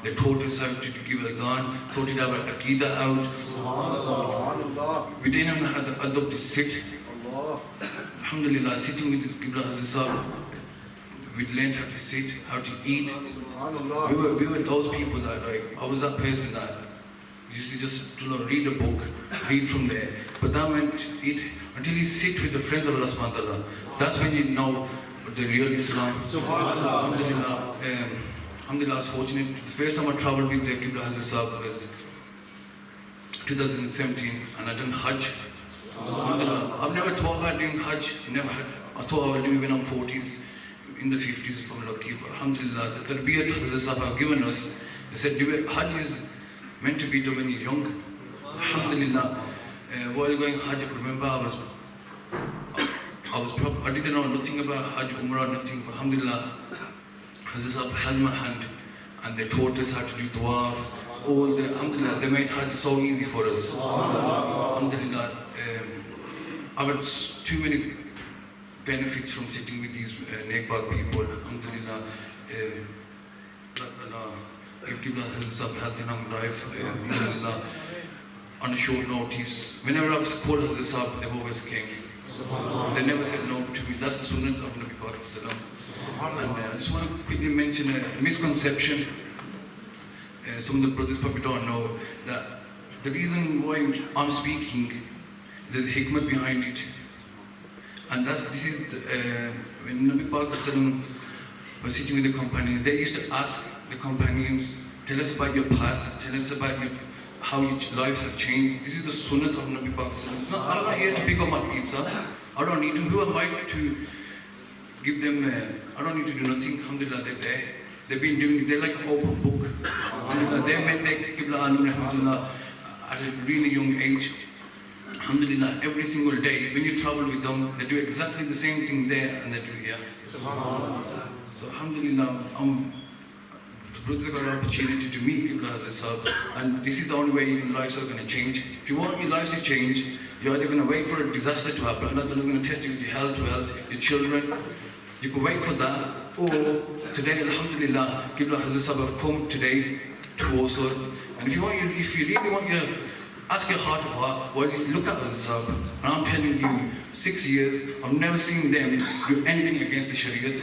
they taught us how to give Azan, sorted our Aqidah out. We didn't even know how to adab to sit. Alhamdulillah, sitting with Qibla Hazrat Sahib, we learned how to sit, how to eat. We were those people that, I was that person that used to just read a book, read from there. But that went until you sit with the friends of Allah subhanahu wa ta'ala. That's when you know the real Islam. Alhamdulillah, alhamdulillah, I was fortunate. The first time I traveled with the Qibla Hazrat Sahib was 2017, and I done Hajj. Alhamdulillah, I've never thought about doing Hajj. I thought I would do it when I'm 40s, in the 50s if I'm lucky. But alhamdulillah, the tarbiyat Hazrat Sahib have given us, they said Hajj is meant to be done when you're young. Alhamdulillah, while going Hajj, I remember I didn't know nothing about Hajj, Umrah, nothing. But alhamdulillah, Hazrat Sahib held my hand and they taught us how to do tawaf. Alhamdulillah, they made Hajj so easy for us. Alhamdulillah, I've had too many benefits from sitting with these Nekbag people. Alhamdulillah, Qibla Hazrat Sahib has the long life. Alhamdulillah, on a short notice. Whenever I was called Hazrat Sahib, they always came. They never said no to me. That's the sunnah of Nabi Pak Sallam. And I just want to quickly mention a misconception. Some of the brothers probably don't know that the reason why I'm speaking, there's hikmah behind it. And this is when Nabi Pak Sallam was sitting with the companions, they used to ask the companions, tell us about your past, tell us about how your lives have changed. This is the sunnah of Nabi Pak Sallam. No, I'm not here to pick up my pizza. I don't need to. Who am I to give them? I don't need to do nothing. Alhamdulillah, they're there. They've been doing it. They're like an open book. Alhamdulillah, they met their Qibla Anum, alhamdulillah. at a really young age. Alhamdulillah, every single day when you travel with them, they do exactly the same thing there and they do here. So Alhamdulillah, the brothers got an opportunity to meet Qibla Hazrat Sahib, and this is the only way your lives are going to change. If you want your lives to change, you're either going to wait for a disaster to happen, Allah Ta'ala is going to test you with your health, wealth, your children. You can wait for that, or today, Alhamdulillah, Qibla Hazrat Sahib have come today to Warsaw. And if you really want your, ask your heart of heart, well, just look at Hazrat Sahib. And I'm telling you, 6 years, I've never seen them do anything against the Shariat.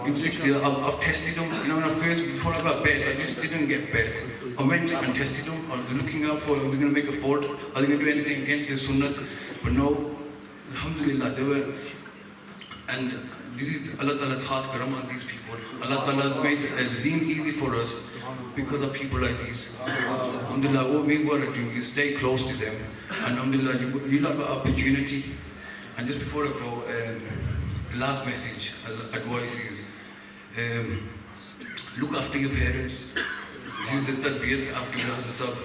In 6 years, I've tested them. You know, when before I got bed, I just didn't get bed. I went and tested them. I was looking out for, are they going to make a fault? Are they going to do anything against their sunnat? But no, Alhamdulillah, they were. And this is Allah Ta'ala's khas karam on these people. Allah Ta'ala has made deen easy for us because of people like these. Alhamdulillah, what we got to do is stay close to them. And Alhamdulillah, you'll have an opportunity. And just before I go, the last message, advice is, look after your parents. This is the tarbiyat of Qibla Hazrat Sahib.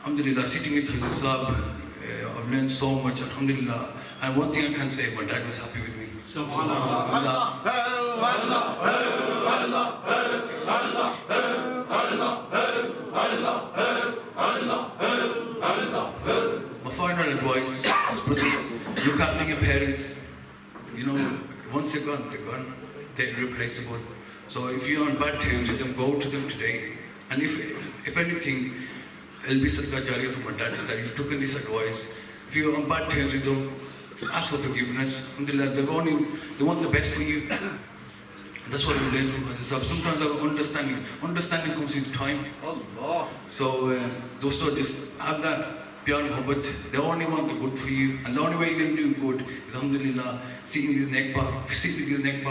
Alhamdulillah, sitting with Hazrat Sahib, I've learned so much, Alhamdulillah. And one thing I can say, my dad was happy with me. My final advice is, brothers, look after your parents. You know, once they're gone, they're irreplaceable. So if you're on bad terms with them, go to them today. And if anything, it'll be sadaqah jariyah from my dad that you've taken this advice. If you're on bad terms with them, ask for forgiveness. Alhamdulillah, they want the best for you. That's what we learn from Hazrat. Sometimes our understanding comes with time. So those two just have that pure muhabbat. They only want the good for you, and the only way you can do good is Alhamdulillah, sit with these neck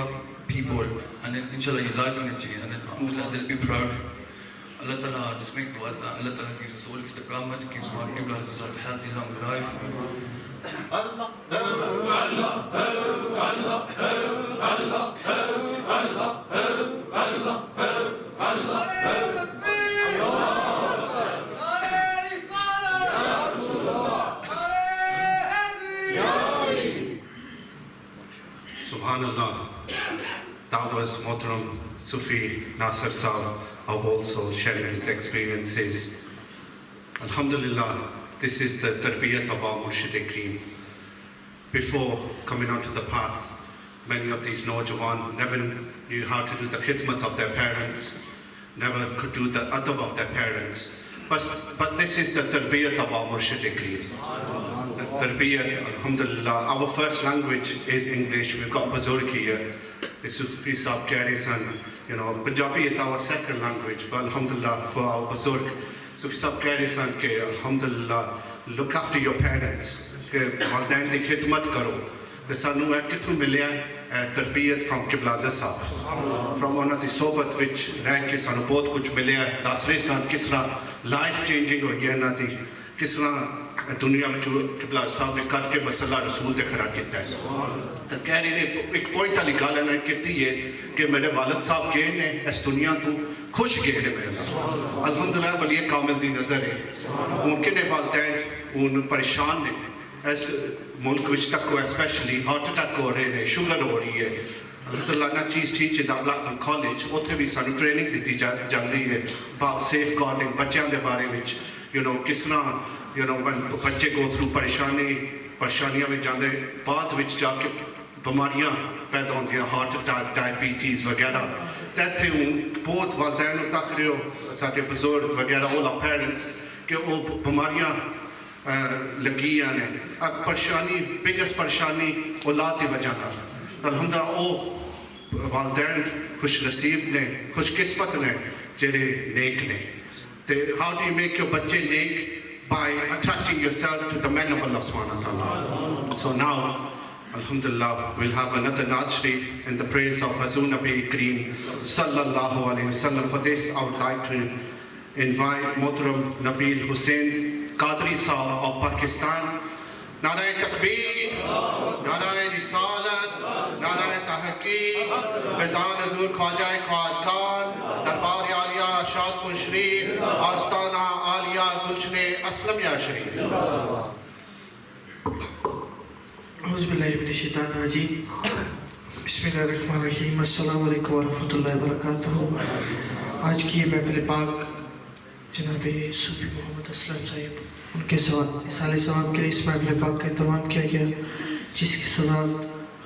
people, and then inshallah your lives are going to change, and then Alhamdulillah they'll be proud. Allah Ta'ala just make dua that Allah Ta'ala gives us all istiqamah, gives our Qibla Hazrat Sahib healthy long life. Subhanallah. That was Mohtaram Sufi Nasir Sahib also sharing his experiences. Alhamdulillah, this is the tarbiyat of our Murshid-e-Kareem. Before coming onto the path, many of these Naujawan never knew how to do the khidmat of their parents, never could do the adab of their parents. But this is the tarbiyat of our Murshid-e-Kareem. The tarbiyat, alhamdulillah, our first language is English. We've got Buzurg here. The Sufi Sahib carries on, you know, Punjabi is our second language, but alhamdulillah for our Buzurg. Sufi Sahib carries on, alhamdulillah, look after your parents, walidain di khidmat karo. ਤੇ ਸਾਨੂੰ ਇਹ ਕਿੱਥੋਂ ਮਿਲਿਆ ਤਰਬੀਅਤ from Qibla Hazrat Sahib, from ਉਹਨਾਂ ਦੀ ਸੋਹਬਤ ਵਿੱਚ ਰਹਿ ਕੇ ਸਾਨੂੰ ਬਹੁਤ ਕੁਝ ਮਿਲਿਆ। ਦੱਸ ਰਹੇ ਸਨ ਕਿਸ ਤਰ੍ਹਾਂ ਲਾਈਫ ਚੇਂਜਿੰਗ ਹੋਈ ਹੈ ਇਹਨਾਂ ਦੀ, ਕਿਸ ਤਰ੍ਹਾਂ ਦੁਨੀਆ ਵਿੱਚ Qibla ਸਾਹਿਬ ਨੇ ਕੱਢ ਕੇ ਮਸਲਾ ਰਸੂਲ ਤੇ ਖੜਾ ਕੀਤਾ ਹੈ। ਤਾਂ ਕਹਿ ਰਹੇ ਨੇ ਇੱਕ ਪੁਆਇੰਟ ਵਾਲੀ ਗੱਲ ਇਹਨਾਂ ਨੇ ਕੀਤੀ ਹੈ ਕਿ ਮੇਰੇ ਵਾਲਦ ਸਾਹਿਬ ਗਏ ਨੇ ਇਸ ਦੁਨੀਆ ਤੋਂ ਖੁਸ਼ ਗਏ ਨੇ ਮੇਰੇ ਨਾਲ। ਅਲਹਮਦੁਲਿਲਾ ਵਲੀ ਕਾਮਿਲ ਦੀ ਨਜ਼ਰ ਹੈ। ਹੁਣ ਕਿੰਨੇ ਵਾਲਦੈਨ ਹੁਣ ਪਰੇਸ਼ਾਨ ਨੇ ਇਸ ਮੁਲਕ ਵਿੱਚ ਤੱਕ ਸਪੈਸ਼ਲੀ ਹਾਰਟ ਅਟੈਕ ਹੋ ਰਹੇ ਨੇ, ਸ਼ੂਗਰ ਹੋ ਰਹੀ ਹੈ। ਅਲਹਮਦੁਲਿਲਾ ਚੀਜ਼ ਠੀਕ ਜਿੱਦਾਂ ਕਾਲਜ ਉੱਥੇ ਵੀ ਸਾਨੂੰ ਟ੍ਰੇਨਿੰਗ ਦਿੱਤੀ ਜਾਂਦੀ ਹੈ about safeguarding ਬੱਚਿਆਂ ਦੇ ਬਾਰੇ ਵਿੱਚ, ਕਿਸ ਤਰ੍ਹਾਂ ਬੱਚੇ go through ਪਰੇਸ਼ਾਨੀਆਂ ਵਿੱਚ ਜਾਂਦੇ, ਬਾਅਦ ਵਿੱਚ ਜਾ ਕੇ ਬਿਮਾਰੀਆਂ ਪੈਦਾ ਹੁੰਦੀਆਂ, ਹਾਰਟ ਅਟੈਕ, ਡਾਇਬੀਟੀਜ਼ ਵਗੈਰਾ। ਤੇ ਇੱਥੇ ਹੁਣ ਬਹੁਤ ਵਾਲਦੈਨ ਨੂੰ ਤੱਕ ਰਹੇ ਹੋ ਸਾਡੇ ਬਜ਼ੁਰਗ ਵਗੈਰਾ all our parents ਕਿ ਉਹ ਬਿਮਾਰੀਆਂ ਲੱਗੀਆਂ ਨੇ। ਪਰੇਸ਼ਾਨੀ ਬਿਗੇਸਟ ਪਰੇਸ਼ਾਨੀ ਔਲਾਦ ਦੀ ਵਜ੍ਹਾ ਨਾਲ। ਅਲਹਮਦੁਲਿਲਾ ਉਹ ਵਾਲਦੈਨ ਖੁਸ਼ ਨਸੀਬ ਨੇ, ਖੁਸ਼ਕਿਸਮਤ ਨੇ ਜਿਹੜੇ ਨੇਕ ਨੇ। ਤੇ how do you make your ਬੱਚੇ ਨੇਕ? By attaching yourself to the men of Allah subhanahu wa ta'ala. So now, alhamdulillah, we'll have another Naat Sharif in the praise of Hazur Nabi Kareem sallallahu alayhi wa sallam. For this, I would like to invite Mohtaram Nabil Hussain Qadri Sahib of Pakistan. Narae Takbir, Narae Risalat, Narae Tahqiq. کی فیضان حضور خواجہ خواج خان دربار عالیہ شادپور شریف آستانہ عالیہ گلشن اسلمیہ شریف اعوذ باللہ من الشیطان الرجیم بسم اللہ الرحمن الرحیم السلام علیکم ورحمۃ اللہ وبرکاتہ. آج کی یہ محفل پاک جناب صوفی محمد اسلم صاحب ان کے اصال ثواب کے لیے اس محفل پاک کا اہتمام کیا گیا، جس کی صدارت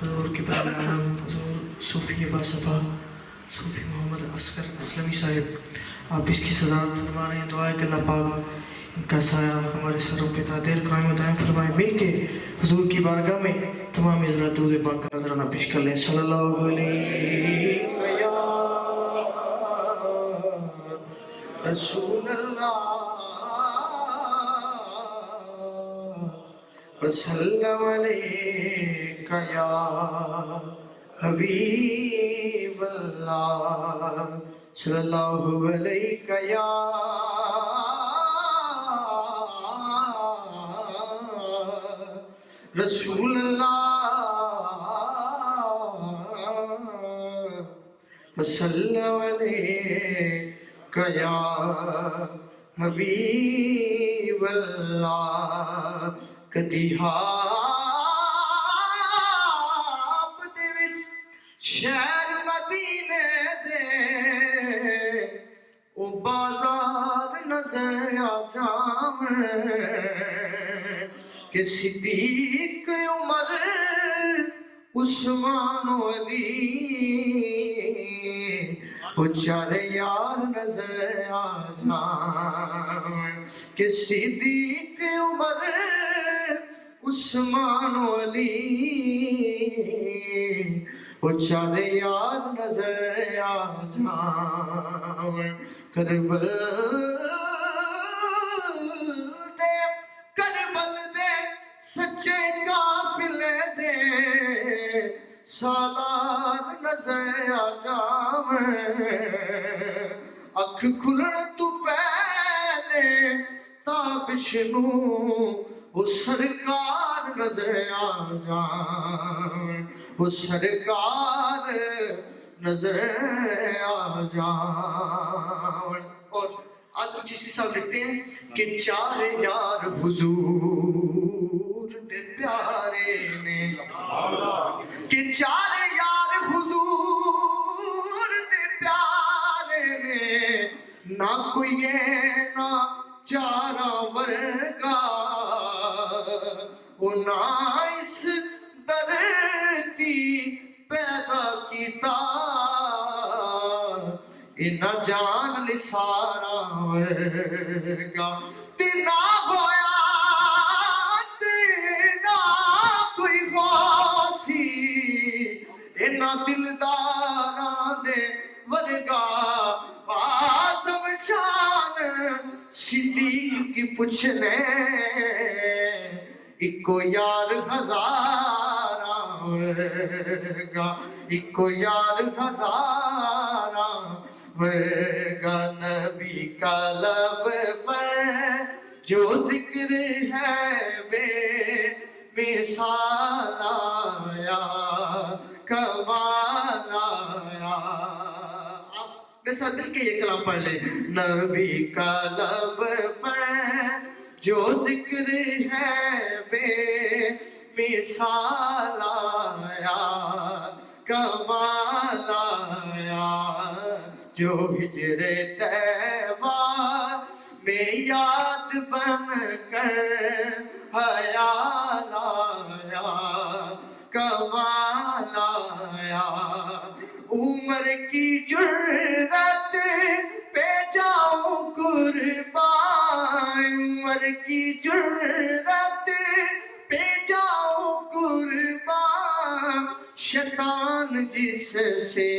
حضور کے بارے عالم حضور صوفی باصفا صوفی محمد اصغر اسلمی صاحب آپ اس کی صدارت فرما رہے ہیں. دعا ہے کہ اللہ پاک ان کا سایہ ہمارے سروں پہ دیر قائم و دائم فرمائے. مل کے حضور کی بارگاہ میں تمام حضرات درود پاک کا نذرانہ پیش کر لیں. صلی اللہ علیہ رسول اللہ وسلم علیک یا حبیب اللہ صلی اللہ علیک یا رسول اللہ وسلم علیک یا حبیب اللہ. کدی آپ دے وچ شہر مدینے دے او بازار نظر آ جاویں کہ صدیق عمر عثمان و علی وہ چارے یار نظر آ جاویں کہ صدیق عمر عثمان و علی وہ چارے یار نظر آ جاویں. کربل سچے قافلے دے سالار نظر آ جاویں. اکھ کھلن تو پہلے تابش نو وہ سرکار نظر آ جاویں. وہ سرکار نظر آ جاویں. اور آزم چیسی صاحب لکھتے ہیں کہ چار یار حضور دے پیارے نے، کہ چار یار حضور دے پیارے نے، نہ کوئی ہے نہ چارہ ورگا، وہ نہ اس دھرتی پیدا کیتا، نہ جان نثارا ورگا، نہ ہویا نہ کوئی غاسی، نہ دلداراں دے ورگا. آزم شان صدیق کی پوچھنے اکو یار ہزاراں ورگا، اکو یار ہزاراں ورگا. نبی کا لب پر جو ذکر ہے بے مثال آیا کمال آیا. آپ میرے ساتھ مل کے یہ کلام پڑھ لیں. نبی کا لب پر جو ذکر ہے بے مثال آیا کمال آیا. جو ہجر طیبہ میں یاد بن کر خیال آیا کمال آیا. عمر کی جرأت پہ جاؤں قربان، عمر کی جرأت پہ جاؤں قربان. شیطان جس سے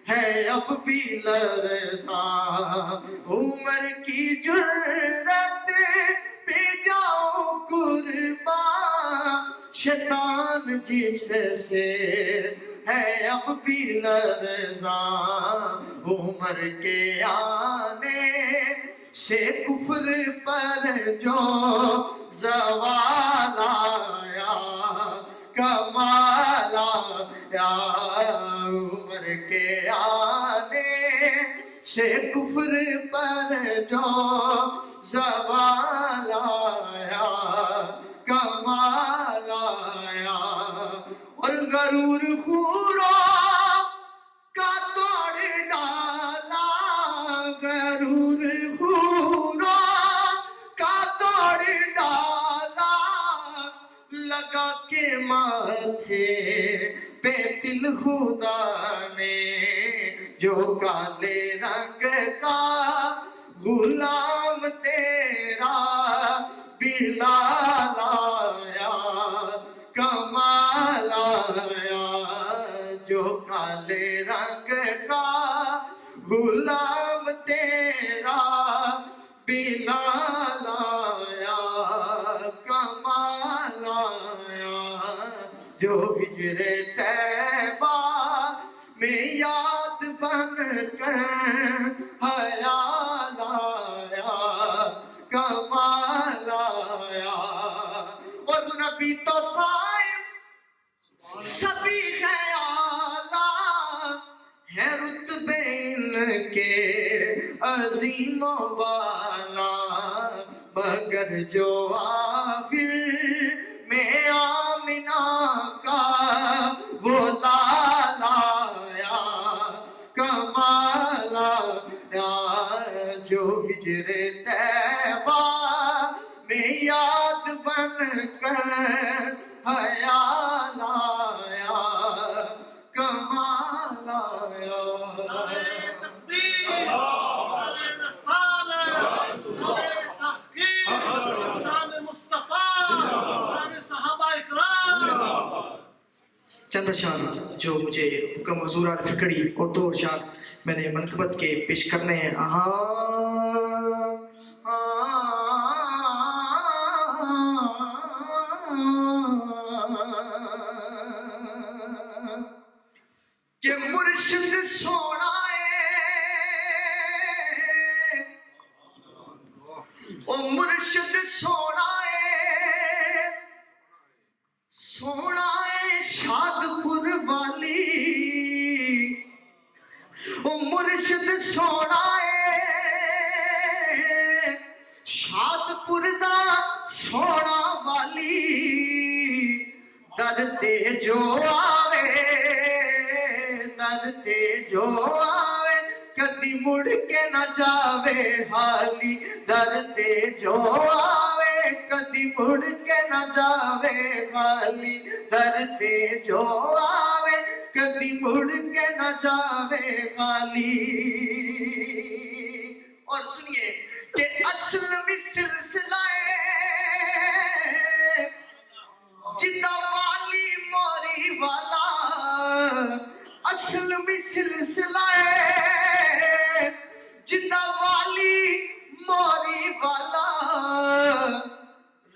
ہے اب بھی لرزاں، عمر کی جرأت پہ جاؤں قربان. شیطان جس سے ہے اب بھی لرزاں. عمر کے آنے سے کفر پر جو زوال آیا کمال یا عمر کے آنے سے کفر پر جو زوال آیا کمال آیا اور غرور خوروں کا توڑ ڈالا غرور خوروں کا توڑ ڈالا لگا کے ماتھے پہ تل خدا نے جو کالے رنگ کا غلام تیرا بلال آیا کمال آیا جو کالے رنگ کا غلام تیرا بلال آیا کمال آیا جو ہجر طیبہ میں یاد بن کر خیال آیا کمال آیا اور نبی تو صائم سبھی خیال ہے رتبے ان کے عظیم و بالا مگر جو آخر میں آمنہ کا وہ لال آیا کمال آیا جو ہجر طیبہ میں یاد بن کر خیال آیا کمال آیا چند اشعار جو مجھے حکم حضور الفکری اور دو اشعار میں نے منقبت کے پیش کرنے ہیں. کہ مرشد سونا ہے او مرشد سونا ہے سونا ہے شاد پور والی او مرشد سونا ہے شاد پور دا سونا والی در تے جو آوے در تے جو آوے کدی مڑ کے نہ جاوے حالی در تے جو آوے کدی مڑ کے نہ جاوے حالی در تے جو آوے کدی مڑ کے نہ جاوے حالی. اور سنیے کہ اصل بھی سلسلہ ہے جدا والی موری والا اصل بھی سلسلہ ہے جدا والی موری والا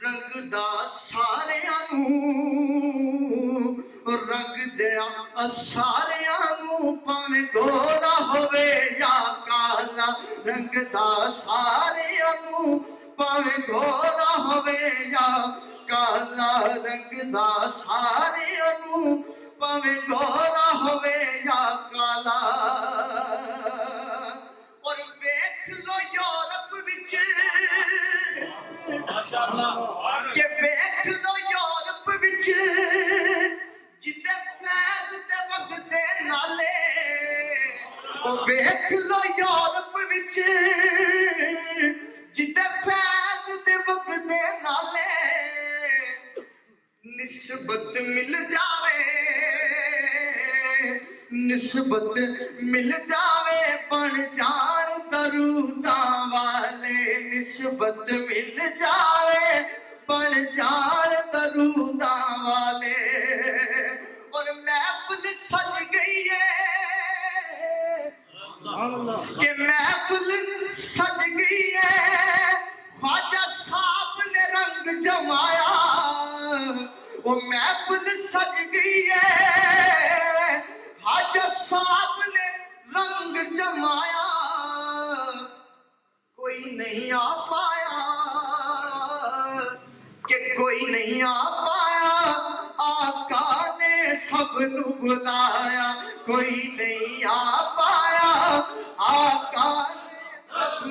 رنگ دا ساریاں نوں رنگ دیا ساریاں نوں پاویں گورا ہوے یا کالا رنگ دا ساریاں نوں پاویں گورا ہوے یا کالا رنگ دا ساریاں نوں پاویں گورا ہوے یا کالا. اور ویکھ لو یورپ وچ کہ ویکھ لو یورپ وچ جدے فیض دے وگدے نالے او ویکھ لو یورپ وچ جدے فیض دے وگدے نالے نسبت مل جاوے نسبت مل جاوے بن جان دروداں والے نسبت مل جاوے بن جان دروداں والے. اور محفل سج گئی ہے کہ محفل سج گئی ہے خواجہ صاحب نے رنگ جمایا وہ محفل سج گئی ہے خواجہ صاحب نے رنگ جمایا کوئی نہیں آ پایا کہ کوئی نہیں آ پایا بلایا کوئی نہیں آ پایا آقا نے سب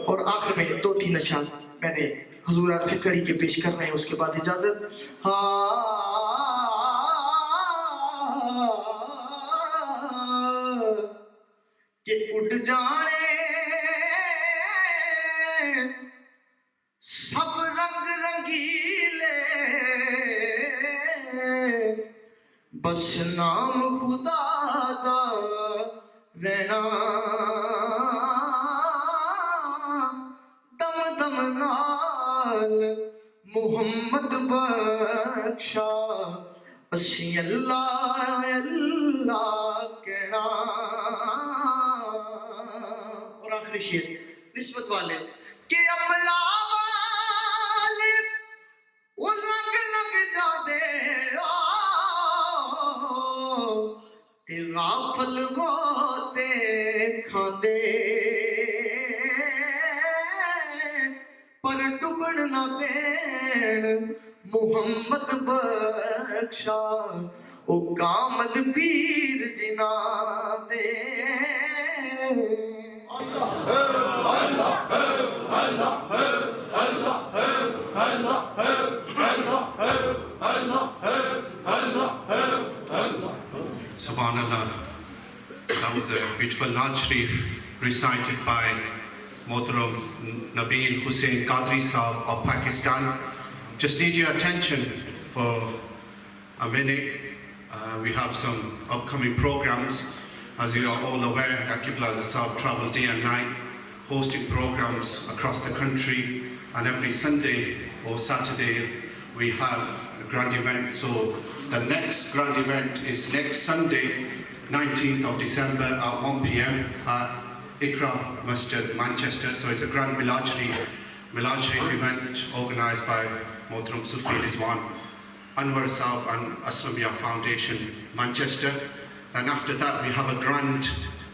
اور آخر میں 2-3 اشعار میں نے حضور عارف کڑی کے پیش کرنے ہیں اس کے بعد اجازت کہ اٹھ جانے سب رنگ رنگیلے بس نام خدا دا رہنا دم دم نال محمد بخشا اسی اللہ اللہ کہنا اور آخری شعر نسبت والے کہ عملہ والے وہ لگ لگ جا دے تے غافل ہوتے کھاندے پر ڈبن نہ دین محمد بخشا او کامل پیر جنا دے Subhanallah, that was a beautiful Naat Sharif recited by Mohtaram Nabeel Hussain Qadri Sahab of Pakistan. Just need your attention for a minute. We have some upcoming programs. As you are all aware, that Qibla Sahab travel day and night, hosting programs across the country, and every Sunday or Saturday we have a grand event. So the next grand event is next Sunday, 19th of December at 1 p.m. at Iqra Masjid, Manchester. So it's a grand Milad Sharif event organised by Mohtaram Sufi Rizwan Anwar Sahab and Aslamia Foundation, Manchester. And after that we have a grand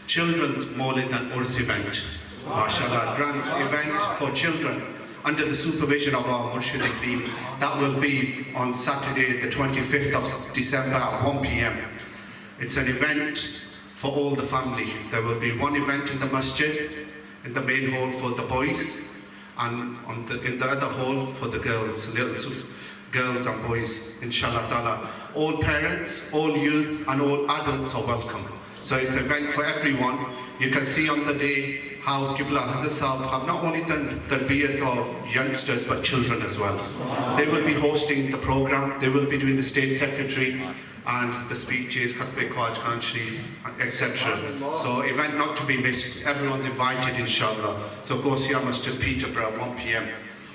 children's Maulid and Urs event. MashaAllah, grand event for children under the supervision of our Murshid Ikrim. That will be on Saturday the 25th of December at 1 p.m. It's an event for all the family. There will be one event in the masjid, in the main hall for the boys, and in the other hall for the girls, girls and boys, inshallah ta'ala. All parents, all youth and all adults are welcome. So it's an event for everyone. You can see on the day how Qibla Hazrat Sahab have not only done the tarbiyat of youngsters but children as well. They will be hosting the program, they will be doing the state secretary and the speeches, Khatbe Khwaj Khan Sharif, etc. So event not to be missed. Everyone's invited inshallah. So Gosia Masjid Peterborough 1 p.m.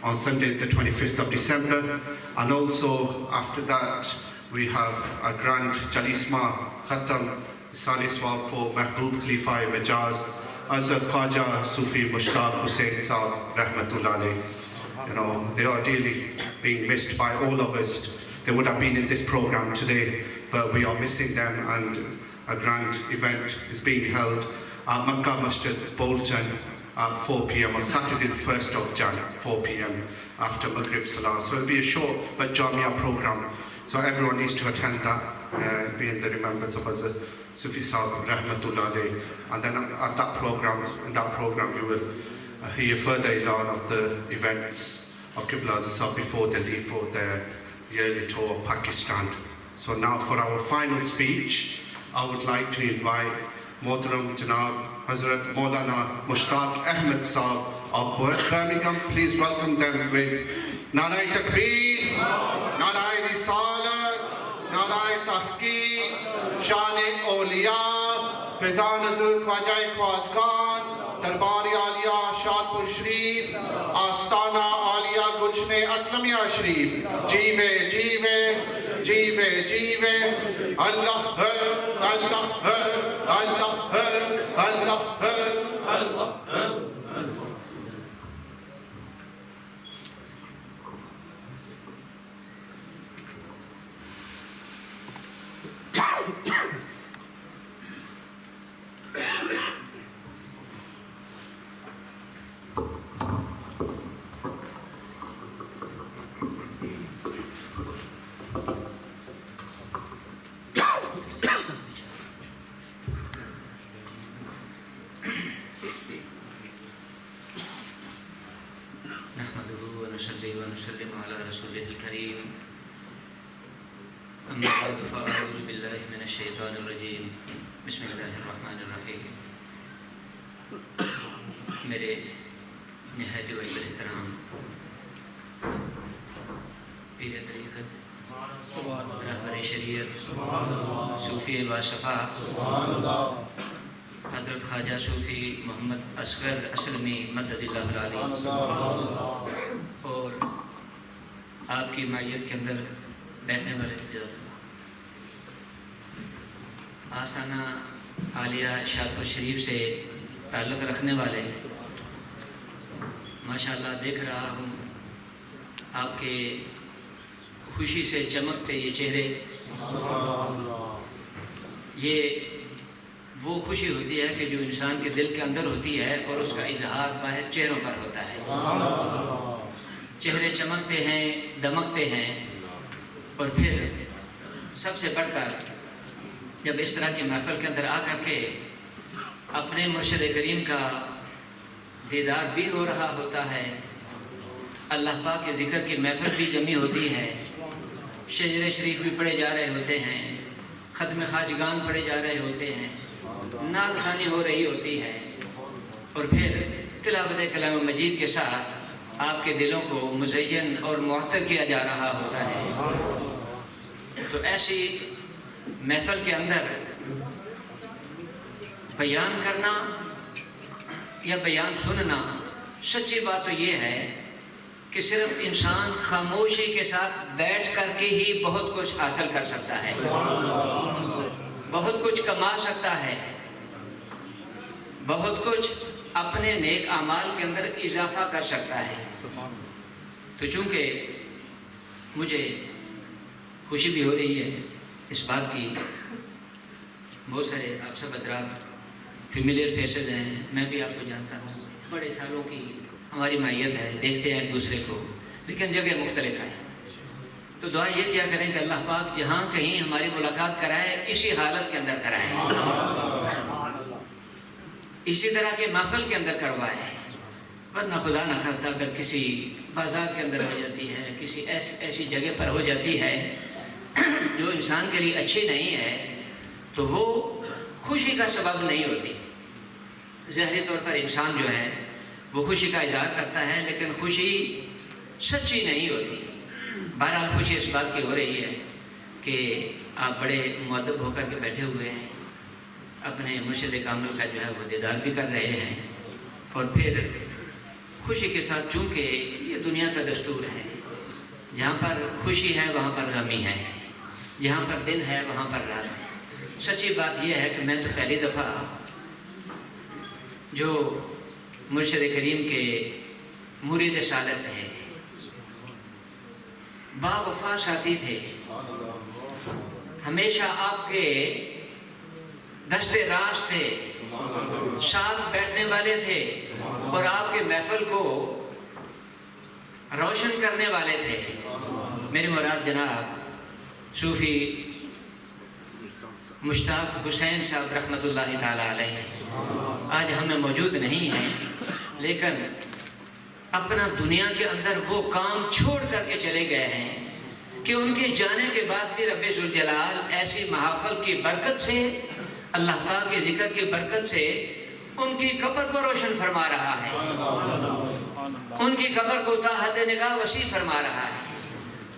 on Sunday the 25th of December. And also after that we have a grand Jalisma Khatam Saliswa for Mahbub Khalifa Majaz Azad Khwaja Sufi Mushtaq Hussain Saab Rahmatullah alayh. You know, they are dearly being missed by all of us. They would have been in this program today, but we are missing them, and a grand event is being held at Makkah Masjid Bolton at 4 p.m. on Saturday the 1st of January, 4 p.m. after Maghrib Salah. So it'll be a short but Jamia program. So everyone needs to attend that, be in the remembrance of Hazrat Sufi Sahib Rahmatullah alayh. And then at that program, you will hear further elan of the events of Qibla Sahib before they leave for their yearly tour of Pakistan. So now for our final speech, I would like to invite Mohtaram Janab Hazrat Maulana Mushtaq Ahmed Sahib of Birmingham. Please welcome them with Narai Takbir, Narai Risalat, Narai Tahqiq, Shane Awliya, Fizan Azur Khwajai Khwaj Khan, Darbari Aliya Shadpur Sharif, Astana Aliya Gujne Aslamia Sharif. Jeeve, jeeve, jeeve, jeeve, Allah hai, Allah hai, Allah hai, Allah hai, Allah hai. ونصلي ونسلم على رسوله الكريم أما بعد فأعوذ بالله من الشيطان الرجيم بسم الله الرحمن الرحيم میرے نہایت و احترام پیر طریقت رہبر شریعت صوفی باشفا حضرت خواجہ صوفی محمد اصغر اسلمی مدد اللہ العلی اور آپ کی معیت کے اندر بیٹھنے والے آستانہ عالیہ شادپور شریف سے تعلق رکھنے والے ماشاءاللہ دیکھ رہا ہوں آپ کے خوشی سے چمکتے یہ چہرے، یہ وہ خوشی ہوتی ہے کہ جو انسان کے دل کے اندر ہوتی ہے اور اس کا اظہار باہر چہروں پر ہوتا ہے. چہرے چمکتے ہیں، دمکتے ہیں، اور پھر سب سے بڑھ کر جب اس طرح کی محفل کے اندر آ کر کے اپنے مرشد کریم کا دیدار بھی ہو رہا ہوتا ہے، اللہ پاک کے ذکر کی محفل بھی جمی ہوتی ہے، شجر شریف بھی پڑھے جا رہے ہوتے ہیں، ختم خواجگان پڑھے جا رہے ہوتے ہیں، نعت خوانی ہو رہی ہوتی ہے، اور پھر تلاوت کلام مجید کے ساتھ آپ کے دلوں کو مزین اور معطر کیا جا رہا ہوتا ہے. تو ایسی محفل کے اندر بیان کرنا یا بیان سننا، سچی بات تو یہ ہے کہ صرف انسان خاموشی کے ساتھ بیٹھ کر کے ہی بہت کچھ حاصل کر سکتا ہے، بہت کچھ کما سکتا ہے، بہت کچھ اپنے نیک اعمال کے اندر اضافہ کر سکتا ہے. تو چونکہ مجھے خوشی بھی ہو رہی ہے اس بات کی، بہت سارے آپ سب حضرات فیملیئر فیسز ہیں، میں بھی آپ کو جانتا ہوں، بڑے سالوں کی ہماری معیت ہے، دیکھتے ہیں ایک دوسرے کو، لیکن جگہ مختلف ہے. تو دعا یہ کیا کریں کہ اللہ پاک جہاں کہیں ہماری ملاقات کرائے اسی حالت کے اندر کرائے، اسی طرح کے محفل کے اندر کروائے، ورنہ خدا نخواستہ اگر کسی بازار کے اندر ہو جاتی ہے، کسی ایسی جگہ پر ہو جاتی ہے جو انسان کے لیے اچھی نہیں ہے، تو وہ خوشی کا سبب نہیں ہوتی. ظاہری طور پر انسان جو ہے وہ خوشی کا اظہار کرتا ہے، لیکن خوشی سچی نہیں ہوتی. بہرحال خوشی اس بات کی ہو رہی ہے کہ آپ بڑے مؤدب ہو کر کے بیٹھے ہوئے ہیں، اپنے مرشد کامل کا جو ہے وہ دیدار بھی کر رہے ہیں، اور پھر خوشی کے ساتھ، چونکہ یہ دنیا کا دستور ہے، جہاں پر خوشی ہے وہاں پر غمی ہے، جہاں پر دن ہے وہاں پر رات ہے. سچی بات یہ ہے کہ میں تو پہلی دفعہ جو مرشد کریم کے مرید صالح تھے، با وفا ساتھی تھے، ہمیشہ آپ کے دستے راست تھے، ساتھ بیٹھنے والے تھے، اور آپ کے محفل کو روشن کرنے والے تھے. میرے مراد جناب صوفی مشتاق حسین صاحب رحمۃ اللہ تعالی علیہ آج ہمیں موجود نہیں ہیں، لیکن اپنا دنیا کے اندر وہ کام چھوڑ کر کے چلے گئے ہیں کہ ان کے جانے کے بعد بھی رب ذوالجلال ایسی محافل کی برکت سے، اللہ پاک کے ذکر کی برکت سے ان کی قبر کو روشن فرما رہا ہے، ان کی قبر کو تا حد نگاہ وسیع فرما رہا ہے،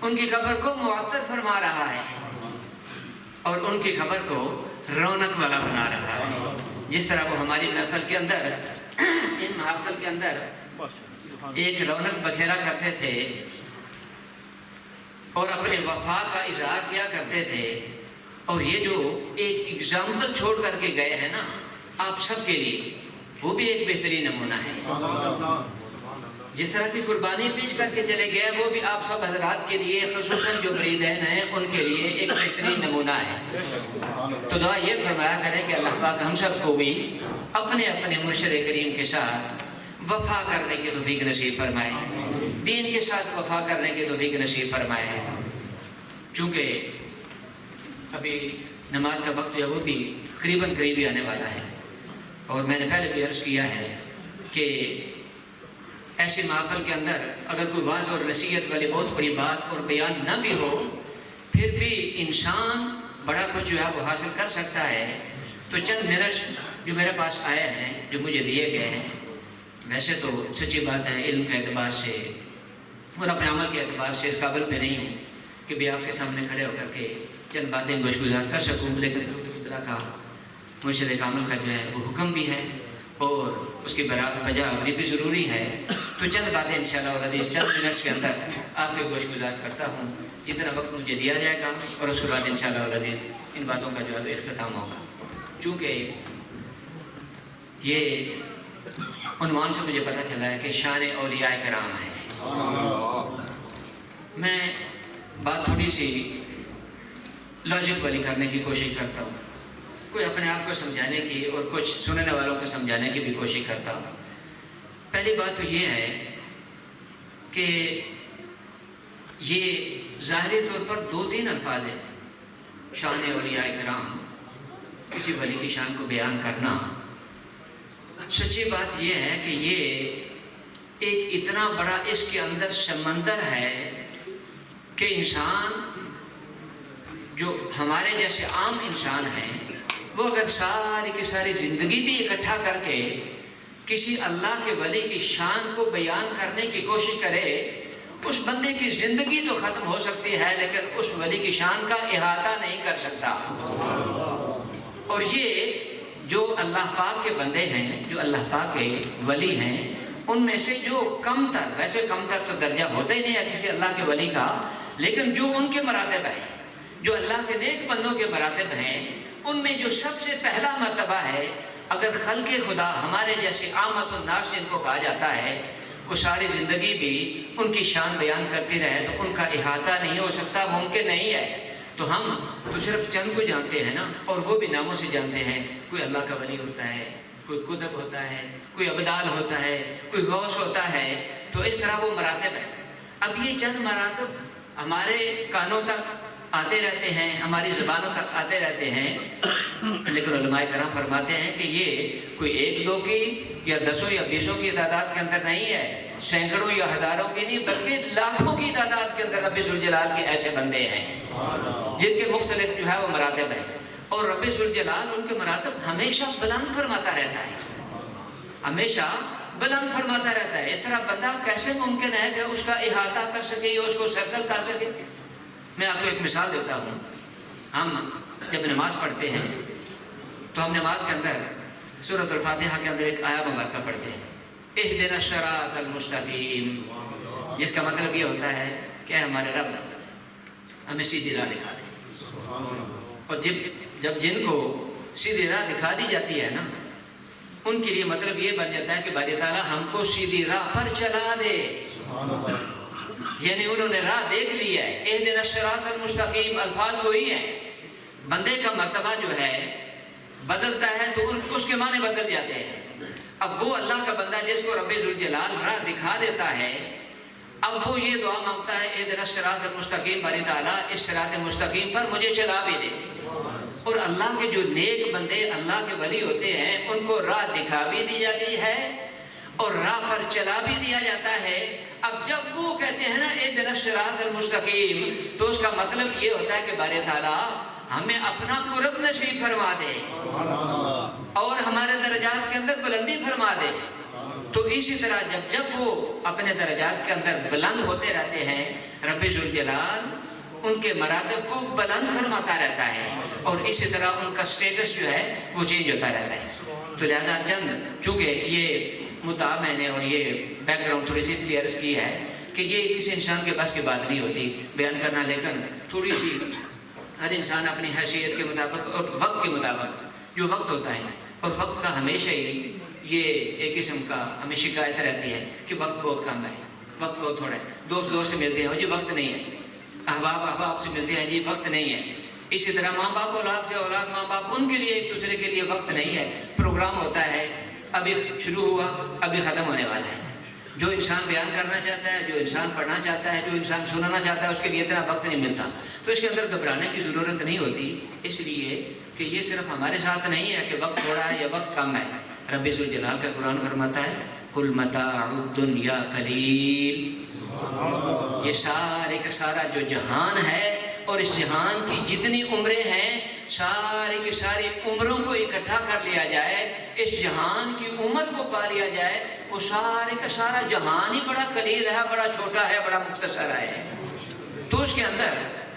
ان کی قبر کو معطر فرما رہا ہے، اور ان کی قبر کو رونق والا بنا رہا ہے. جس طرح وہ ہماری محفل کے اندر، ان محافل کے اندر ایک رونق بکھیرا کرتے تھے اور اپنے وفا کا اظہار کیا کرتے تھے، اور یہ جو ایک اگزامپل چھوڑ کر کے گئے ہیں نا آپ سب کے لیے، وہ بھی ایک بہترین نمونہ ہے. جس طرح کی قربانی پیش کر کے چلے گئے، وہ بھی آپ سب حضرات کے لیے، خصوصاً جو مریدین ہیں ان کے لیے ایک بہترین نمونہ ہے. تو دعا یہ فرمایا کرے کہ اللہ پاک ہم سب کو بھی اپنے اپنے مرشد کریم کے ساتھ وفا کرنے کی توفیق نصیب فرمائے، دین کے ساتھ وفا کرنے کی توفیق نصیب فرمائے. چونکہ ابھی نماز کا وقت جو ہے وہ بھی قریباً قریبی آنے والا ہے، اور میں نے پہلے بھی عرض کیا ہے کہ ایسی محفل کے اندر اگر کوئی واضح اور نصیحت والی بہت بڑی بات اور بیان نہ بھی ہو، پھر بھی انسان بڑا کچھ جو ہے وہ حاصل کر سکتا ہے. تو چند منٹ جو میرے پاس آئے ہیں، جو مجھے دیے گئے ہیں، ویسے تو سچی بات ہے علم کے اعتبار سے اور اپنے عمل کے اعتبار سے اس قابل میں نہیں ہوں کہ بھی آپ کے سامنے کھڑے ہو کر کے چند باتیں گوشگزار کر سکوں، لیکن اللہ کا مرشد کامل کا جو ہے وہ حکم بھی ہے اور اس کی بجاوری بھی ضروری ہے. تو چند باتیں انشاءاللہ العزیز چند منٹس کے اندر آپ کے گوشگزار کرتا ہوں، جتنا وقت مجھے دیا جائے گا، اور اس کے بعد انشاءاللہ العزیز ان باتوں کا جو ہے اختتام ہوگا. چونکہ یہ عنوان سے مجھے پتہ چلا ہے کہ شان اولیاء کرام ہے. میں بات تھوڑی سی لاجک والی کرنے کی کوشش کرتا ہوں، کوئی اپنے آپ کو سمجھانے کی اور کچھ سننے والوں کو سمجھانے کی بھی کوشش کرتا ہوں. پہلی بات تو یہ ہے کہ یہ ظاہری طور پر 2-3 الفاظ ہیں. شان اولیاء کرام، کسی ولی کی شان کو بیان کرنا. سچی بات یہ ہے کہ یہ ایک اتنا بڑا اس کے اندر سمندر ہے کہ انسان جو ہمارے جیسے عام انسان ہیں، وہ اگر ساری کی ساری زندگی بھی اکٹھا کر کے کسی اللہ کے ولی کی شان کو بیان کرنے کی کوشش کرے، اس بندے کی زندگی تو ختم ہو سکتی ہے لیکن اس ولی کی شان کا احاطہ نہیں کر سکتا. اور یہ جو اللہ پاک کے بندے ہیں، جو اللہ پاک کے ولی ہیں، ان میں سے جو کم تر، ویسے کم تر تو درجہ ہوتا ہی نہیں ہے کسی اللہ کے ولی کا، لیکن جو ان کے مراتب ہیں، جو اللہ کے نیک بندوں کے مراتب ہیں، ان میں جو سب سے پہلا مرتبہ ہے، اگر خلق خدا ہمارے جیسے عامت الناس جن کو کہا جاتا ہے، وہ ساری زندگی بھی ان کی شان بیان کرتی رہے تو ان کا احاطہ نہیں ہو سکتا، ممکن نہیں ہے. تو ہم تو صرف چند کو جانتے ہیں نا، اور وہ بھی ناموں سے جانتے ہیں. کوئی اللہ کا ولی ہوتا ہے، کوئی قطب ہوتا ہے، کوئی ابدال ہوتا ہے، کوئی غوث ہوتا ہے. تو اس طرح وہ مراتب ہیں. اب یہ چند مراتب ہمارے کانوں تک آتے رہتے ہیں، ہماری زبانوں تک آتے رہتے ہیں، لیکن علماء کرام فرماتے ہیں کہ یہ کوئی 1-2 کی یا 10 یا 20 کی تعداد کے اندر نہیں ہے، سینکڑوں یا ہزاروں کی نہیں بلکہ لاکھوں کی تعداد کے اندر رب ذوالجلال کے ایسے بندے ہیں جن کے مختلف جو ہے وہ مراتب ہیں. اور رب ذوالجلال ان کے مراتب ہمیشہ بلند فرماتا رہتا ہے، ہمیشہ بلند فرماتا رہتا ہے. اس طرح بندہ کیسے ممکن ہے کہ اس کا احاطہ کر سکے یا اس کو سرکل کر سکے؟ میں آپ کو ایک مثال دیتا ہوں. ہم جب نماز پڑھتے ہیں تو ہم نماز کے اندر سورۃ الفاتحہ کے اندر ایک آیہ مبارکہ پڑھتے ہیں، اہدنا الصراط المستقیم، جس کا مطلب یہ ہوتا ہے کہ ہمارے رب ہمیں سیدھی راہ دکھا دے. اور جب جن کو سیدھی راہ دکھا دی جاتی ہے نا، ان کے لیے مطلب یہ بن جاتا ہے کہ باری تعالیٰ ہم کو سیدھی راہ پر چلا دے. یعنی انہوں نے راہ دیکھ لی ہے. اہدنا الصراط المستقیم الفاظ وہی ہیں. بندے کا مرتبہ جو ہے بدلتا ہے تو اس کے معنی بدل جاتے ہیں. اب وہ اللہ کا بندہ جس کو رب ذوالجلال راہ دکھا دیتا ہے، اب وہ یہ دعا مانگتا ہے، اہدنا الصراط المستقیم، باری تعالیٰ اس صراط مستقیم پر مجھے چلا بھی دے. اور اللہ کے جو نیک بندے اللہ کے ولی ہوتے ہیں ان کو راہ دکھا بھی دی جاتی ہے اور راہ پر چلا بھی دیا جاتا ہے. اب جب وہ کہتے ہیں نا اہدنا الصراط المستقیم، تو اس کا مطلب یہ ہوتا ہے کہ باری تعالیٰ ہمیں اپنا قرب نصیب فرما دے اور ہمارے درجات کے اندر بلندی فرما دے. تو اسی طرح جب وہ اپنے درجات کے اندر بلند ہوتے رہتے ہیں، رب ذوالجلال ان کے مراتب کو بلند فرماتا رہتا ہے اور اسی طرح ان کا سٹیٹس جو ہے وہ چینج ہوتا رہتا ہے. تو لہذا چند چونکہ یہ مدعا میں نے اور یہ بیک گراؤنڈ تھوڑی سی اس لیے عرض کی ہے کہ یہ کسی انسان کے پاس کی بات نہیں ہوتی بیان کرنا، لیکن تھوڑی سی ہر انسان اپنی حیثیت کے مطابق اور وقت کے مطابق جو وقت ہوتا ہے، اور وقت کا ہمیشہ ہی یہ ایک قسم کا ہمیں شکایت رہتی ہے کہ وقت بہت کم ہے، وقت بہت تھوڑا ہے. دوست سے ملتے ہیں جی وقت نہیں ہے، احباب سے ملتے ہیں جی وقت نہیں ہے. اسی طرح ماں باپ اولاد سے، اولاد ماں باپ، ان کے لیے ایک دوسرے کے لیے وقت نہیں ہے. پروگرام ہوتا ہے، ابھی شروع ہوا ابھی ختم ہونے والا ہے. جو انسان بیان کرنا چاہتا ہے، جو انسان پڑھنا چاہتا ہے، جو انسان سنانا چاہتا ہے، اس کے لیے اتنا وقت نہیں ملتا. تو اس کے اندر گھبرانے کی ضرورت نہیں ہوتی، اس لیے کہ یہ صرف ہمارے ساتھ نہیں ہے کہ وقت تھوڑا ہے یا وقت کم ہے، رب ذوالجلال کا قرآن فرماتا ہے قل متاع الدنیا قلیل، یہ سارے کا سارا جو جہان ہے اور اس جہان کی جتنی عمریں ہیں سارے کی ساری عمروں کو اکٹھا کر لیا جائے، اس جہان کی عمر کو پا لیا جائے، وہ سارے کا سارا جہان ہی بڑا قلیل ہے، بڑا چھوٹا ہے، بڑا مختصر ہے۔ تو اس کے اندر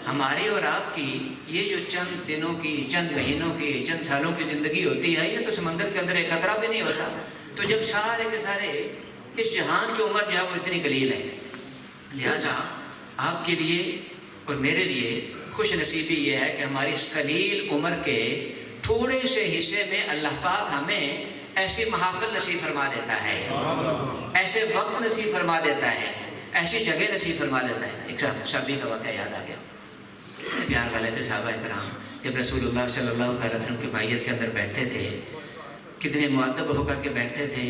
ہماری اور آپ کی یہ جو چند دنوں کی، چند مہینوں کی، چند سالوں کی زندگی ہوتی ہے، یہ تو سمندر کے اندر ایک قطرہ بھی نہیں ہوتا۔ تو جب سارے کے سارے اس جہان کی عمر جو ہے وہ اتنی قلیل ہے، لہذا آپ کے لیے اور میرے لیے خوش نصیبی یہ ہے کہ ہماری اس قلیل عمر کے تھوڑے سے حصے میں اللہ پاک ہمیں ایسی محافل نصیب فرما دیتا ہے، ایسے وقت نصیب فرما دیتا ہے، ایسی جگہ نصیب فرما دیتا ہے۔ ایک شادی کا واقعہ یاد آ گیا، پیار والے تھے صحابہ کرام، جب رسول اللہ صلی اللہ علیہ وسلم کی معیت کے اندر بیٹھتے تھے کتنے مؤدب ہو کر کے بیٹھتے تھے،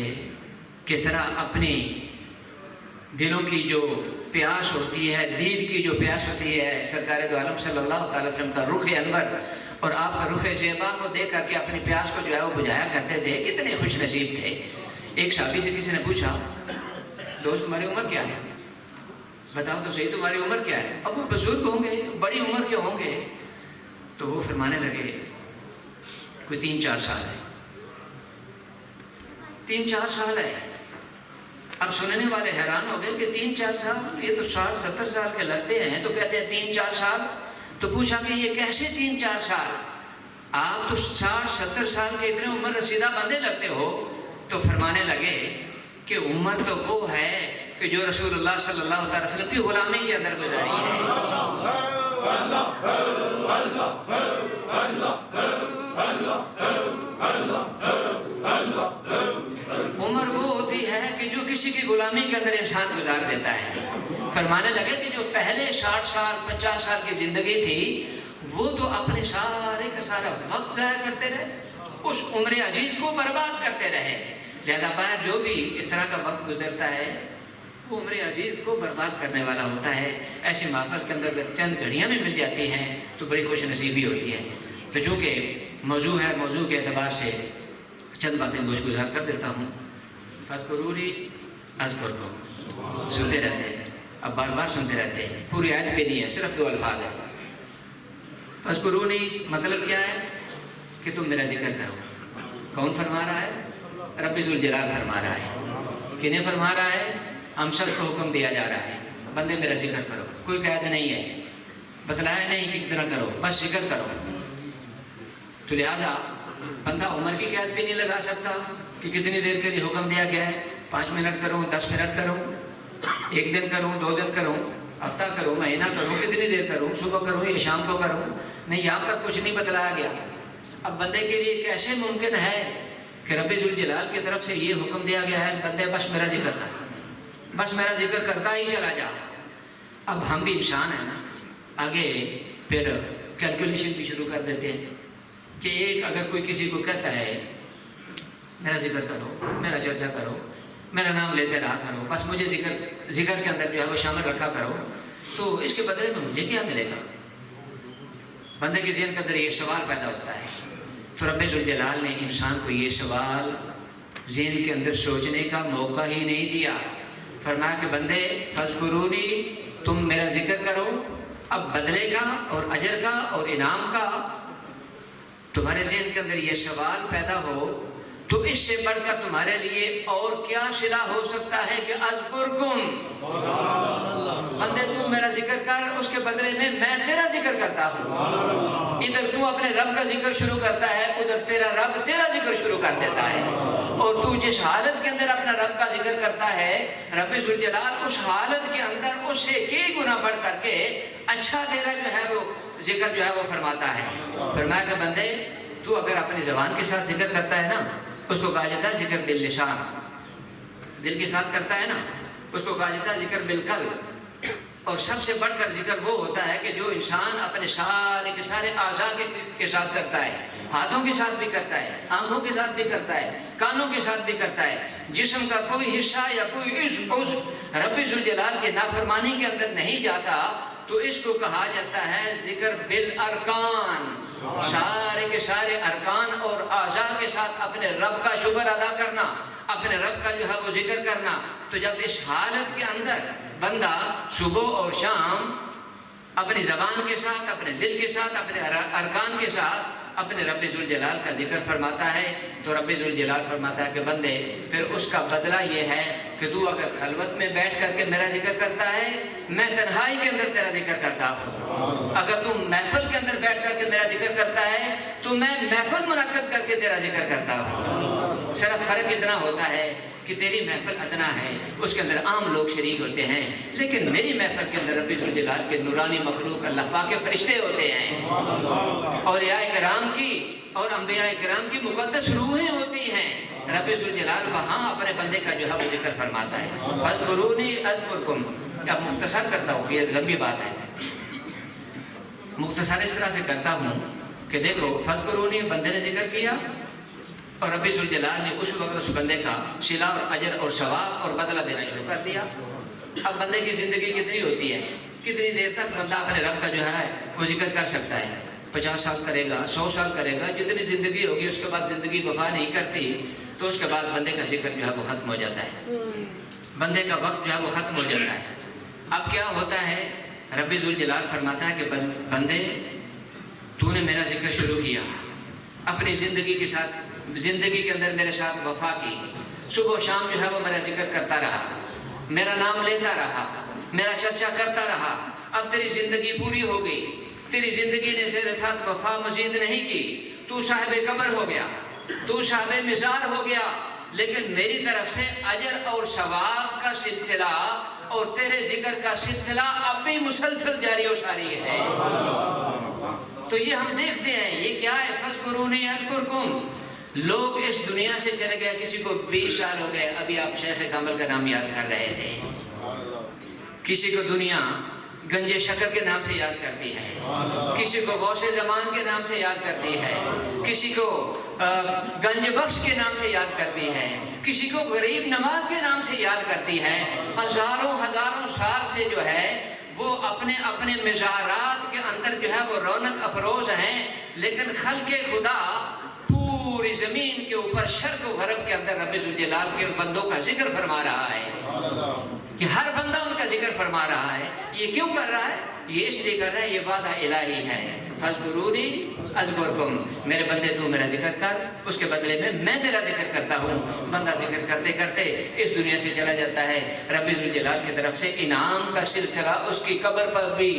کس طرح اپنی دلوں کی جو پیاس ہوتی ہے، دید کی جو پیاس ہوتی ہے، سرکار دو عالم صلی اللہ تعالی وسلم کا رخ انور اور آپ کا رخ زیبا کو دیکھ کر کے اپنی پیاس کو جو ہے وہ بجھایا کرتے تھے، کتنے خوش نصیب تھے۔ ایک صحابی سے کسی نے پوچھا دوست تمہاری عمر کیا ہے، بتاؤ تو صحیح تمہاری عمر کیا ہے؟ اب وہ بزرگ ہوں گے، بڑی عمر کے ہوں گے، تو وہ فرمانے لگے کوئی 3-4 سال ہے، 3-4 سال ہے۔ اب سننے والے حیران ہو گئے کہ 3-4 سال، یہ تو 60-70 سال کے لگتے ہیں، تو کہتے ہیں 3-4 سال۔ تو پوچھا کہ یہ کیسے 3-4 سال؟ آپ تو 60-70 سال کے اتنے عمر رسیدہ بندے لگتے ہو۔ تو فرمانے لگے کہ عمر تو وہ ہے کہ جو رسول اللہ صلی اللہ تعالی وسلم کی غلامی کے اندر گزاری ہے۔ عمر وہ ہوتی ہے کہ جو کسی کی غلامی کے اندر انسان گزار دیتا ہے۔ فرمانے لگے کہ جو پہلے 60 سال 50 سال کی زندگی تھی وہ تو اپنے سارے کا سارا وقت ضائع کرتے رہے، اس عمر عزیز کو برباد کرتے رہے۔ لہذا باہر جو بھی اس طرح کا وقت گزرتا ہے وہ عمر عزیز کو برباد کرنے والا ہوتا ہے۔ ایسی محفل کے اندر چند گھڑیاں بھی مل جاتی ہیں تو بڑی خوش نصیبی ہوتی ہے۔ تو چونکہ موضوع ہے، موضوع کے اعتبار سے چند باتیں گزار کر دیتا ہوں۔ فَاذْكُرُونِی اذْکُرکم، سنتے رہتے ہیں، اب بار بار سنتے رہتے ہیں، پوری آیت بھی نہیں ہے، صرف 2 الفاظ ہیں۔ فَاذْكُرُونِی مطلب کیا ہے کہ تم میرا ذکر کرو۔ کون فرما رہا ہے؟ رب ذوالجلال فرما رہا ہے۔ کنہیں فرما رہا ہے؟ ہم سب کو حکم دیا جا رہا ہے، بندے میرا ذکر کرو۔ کوئی قید نہیں ہے، بتلایا نہیں کہ کتنا کرو، بس ذکر کرو۔ تو لہذا بندہ عمر کی قید بھی نہیں لگا سکتا کہ کتنی دیر کے لیے حکم دیا گیا ہے، 5 منٹ کروں، 10 منٹ کروں، 1 دن کروں، 2 دن کروں، ہفتہ کروں، مہینہ کروں، کتنی دیر کروں، صبح کروں یا شام کو کروں؟ نہیں، یہاں پر کچھ نہیں بتلایا گیا۔ اب بندے کے لیے کیسے ممکن ہے کہ رب ذوالجلال کی طرف سے یہ حکم دیا گیا ہے بندے بس میرا ذکر کر، بس میرا ذکر کرتا ہی چلا جا۔ اب ہم بھی انسان ہیں نا، آگے پھر کیلکولیشن بھی شروع کر دیتے ہیں کہ ایک اگر کوئی کسی کو کہتا ہے میرا ذکر کرو، میرا چرچا کرو، میرا نام لیتے رہا کرو، بس مجھے ذکر کے اندر جو ہے وہ شامل رکھا کرو، تو اس کے بدلے میں مجھے کیا ملے گا؟ بندے کے ذہن کے اندر یہ سوال پیدا ہوتا ہے۔ تو رب ذوالجلال نے انسان کو یہ سوال ذہن کے اندر سوچنے کا موقع ہی نہیں دیا۔ فرمایا کہ بندے فاذکرونی، تم میرا ذکر کرو۔ اب بدلے کا اور اجر کا اور انعام کا تمہارے ذہن کے اندر یہ سوال پیدا ہو تو اس سے بڑھ کر تمہارے لیے اور کیا صلہ ہو سکتا ہے کہ اذکرکم، بندے تم میرا ذکر کر، اس کے بدلے میں تیرا ذکر کرتا ہوں۔ ادھر تو اپنے رب کا ذکر شروع کرتا ہے، ادھر تیرا رب تیرا ذکر شروع کر دیتا ہے۔ اور تو جس حالت کے اندر اپنا رب کا ذکر کرتا ہے، رب ذوالجلال اس حالت کے اندر اس سے کئی گنا بڑھ کر کے اچھا تیرا جو ہے وہ ذکر جو ہے وہ فرماتا ہے۔ فرمایا کہ بندے تو اگر اپنی زبان کے ساتھ ذکر کرتا ہے نا، اس کو کہا جاتا ہے ذکر باللسان، دل کے ساتھ کرتا ہے نا اس کو کہا جاتا ہے ذکر بالقلب۔ اور سب سے بڑھ کر ذکر وہ ہوتا ہے کہ جو انسان اپنے سارے کے سارے اعضاء کے ساتھ کرتا ہے، ہاتھوں کے ساتھ بھی کرتا ہے، آنکھوں کے ساتھ بھی کرتا ہے، کانوں کے ساتھ بھی کرتا ہے۔ جسم کا کوئی حصہ یا کوئی عضو رب ذوالجلال کے نافرمانی کے اندر نہیں جاتا تو اس کو کہا جاتا ہے ذکر بالارکان۔ سارے کے سارے ارکان اور اعضاء کے ساتھ اپنے رب کا شکر ادا کرنا، اپنے رب کا جو ہے وہ ذکر کرنا. تو جب اس حالت کے اندر بندہ صبح اور شام اپنی زبان کے ساتھ، اپنے دل کے ساتھ، اپنے ارکان کے ساتھ اپنے رب ذوالجلال کا ذکر فرماتا ہے، تو رب ذوالجلال فرماتا ہے کہ بندے پھر اس کا بدلہ یہ ہے کہ تو اگر خلوت میں بیٹھ کر کے میرا ذکر کرتا ہے، میں تنہائی کے اندر تیرا ذکر کرتا ہوں. اگر تم محفل کے اندر بیٹھ کر کے میرا ذکر کرتا ہے تو میں محفل منعقد کر کے تیرا ذکر کرتا ہوں. صرف فرق اتنا ہوتا ہے کہ تیری محفل ادنا ہے، اس کے اندر عام لوگ شریک ہوتے ہیں، لیکن میری محفل کے اندر رب ذوالجلال کے نورانی مخلوق اللہ پاک کے فرشتے ہوتے ہیں، اولیاء کرام کی اور انبیاء کرام کی مقدس روحیں ہوتی ہیں. رب ذوالجلال وہاں اپنے بندے کا جو ہے وہ ذکر فرماتا ہے. فاذکرونی اذکرکم. اب مختصر کرتا ہوں، یہ لمبی بات ہے، مختصر اس طرح سے کرتا ہوں کہ دیکھو فاذکرونی بندے نے ذکر کیا اور رب ذوالجلال نے اس وقت اس بندے کا صلہ اور اجر اور ثواب اور بدلہ دینا شروع کر دیا. اب بندے کی زندگی کتنی ہوتی ہے، کتنی دیر تک بندہ اپنے رب کا جو ہے وہ ذکر کر سکتا ہے؟ 50 سال کرے گا، 100 سال کرے گا، جتنی زندگی ہوگی اس کے بعد زندگی وفا نہیں کرتی تو اس کے بعد بندے کا ذکر جو ہے وہ ختم ہو جاتا ہے، بندے کا وقت جو ہے وہ ختم ہو جاتا ہے. اب کیا ہوتا ہے، رب ذوالجلال فرماتا ہے کہ بندے تو نے میرا ذکر شروع کیا، اپنی زندگی کے ساتھ، زندگی کے اندر میرے ساتھ وفا کی، صبح و شام جو ہے وہ میرا ذکر کرتا رہا، میرا نام لیتا رہا، میرا چرچا کرتا رہا. اب تیری زندگی پوری ہو گئی، تیری زندگی نے میرے ساتھ وفا مزید نہیں کی، تو صاحب قبر ہو گیا، تو صاحب مزار ہو گیا، لیکن میری طرف سے اجر اور ثواب کا سلسلہ اور تیرے ذکر کا سلسلہ اب بھی مسلسل جاری و ساری ہے. تو یہ ہم دیکھتے ہیں یہ کیا ہے، فاذکرونی اذکرکم. لوگ اس دنیا سے چلے گئے، کسی کو 20 سال ہو گئے، ابھی آپ شیخ کامل کا نام یاد کر رہے تھے. کسی کو دنیا گنج شکر کے نام سے یاد کرتی ہے، کسی کو غوث زمان کے نام سے یاد کرتی ہے، کسی کو گنج بخش کے نام سے یاد کرتی ہے، کسی کو غریب نواز کے نام سے یاد کرتی ہے. ہزاروں سال سے جو ہے وہ اپنے اپنے مزارات کے اندر جو ہے وہ رونق افروز ہیں، لیکن خلق خدا پوری زمین کے اوپر شرق و غرب کے اندر رب ذوالجلال کے بندوں کا ذکر فرما رہا ہے کہ ہر بندہ ان کا ذکر فرما رہا ہے. یہ کیوں کر رہا ہے؟ یہ اس لیے کر رہا ہے، یہ وعدہ الہی ہے. فاذکرونی اذکرکم. میرے بندے تو میرا ذکر کر، اس کے بدلے میں تیرا ذکر کرتا ہوں. بندہ ذکر کرتے کرتے اس دنیا سے چلا جاتا ہے، رب ذوالجلال کی طرف سے انعام کا سلسلہ اس کی قبر پر بھی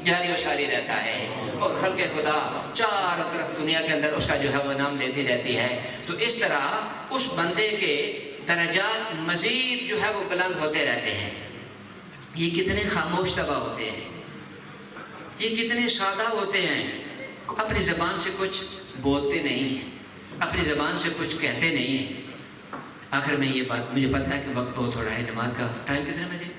جاری و ساری رہتا ہے، اور خلق خدا چاروں طرف دنیا کے اندر اس کا جو ہے وہ نام لیتی رہتی ہے. تو اس طرح اس بندے کے درجات مزید جو ہے وہ بلند ہوتے رہتے ہیں. یہ کتنے خاموش طبع ہوتے ہیں، یہ کتنے سادہ ہوتے ہیں، اپنی زبان سے کچھ بولتے نہیں ہیں، اپنی زبان سے کچھ کہتے نہیں ہیں. آخر میں یہ بات مجھے پتہ ہے کہ وقت بہت تھوڑا ہے، نماز کا ٹائم کتنے بجے؟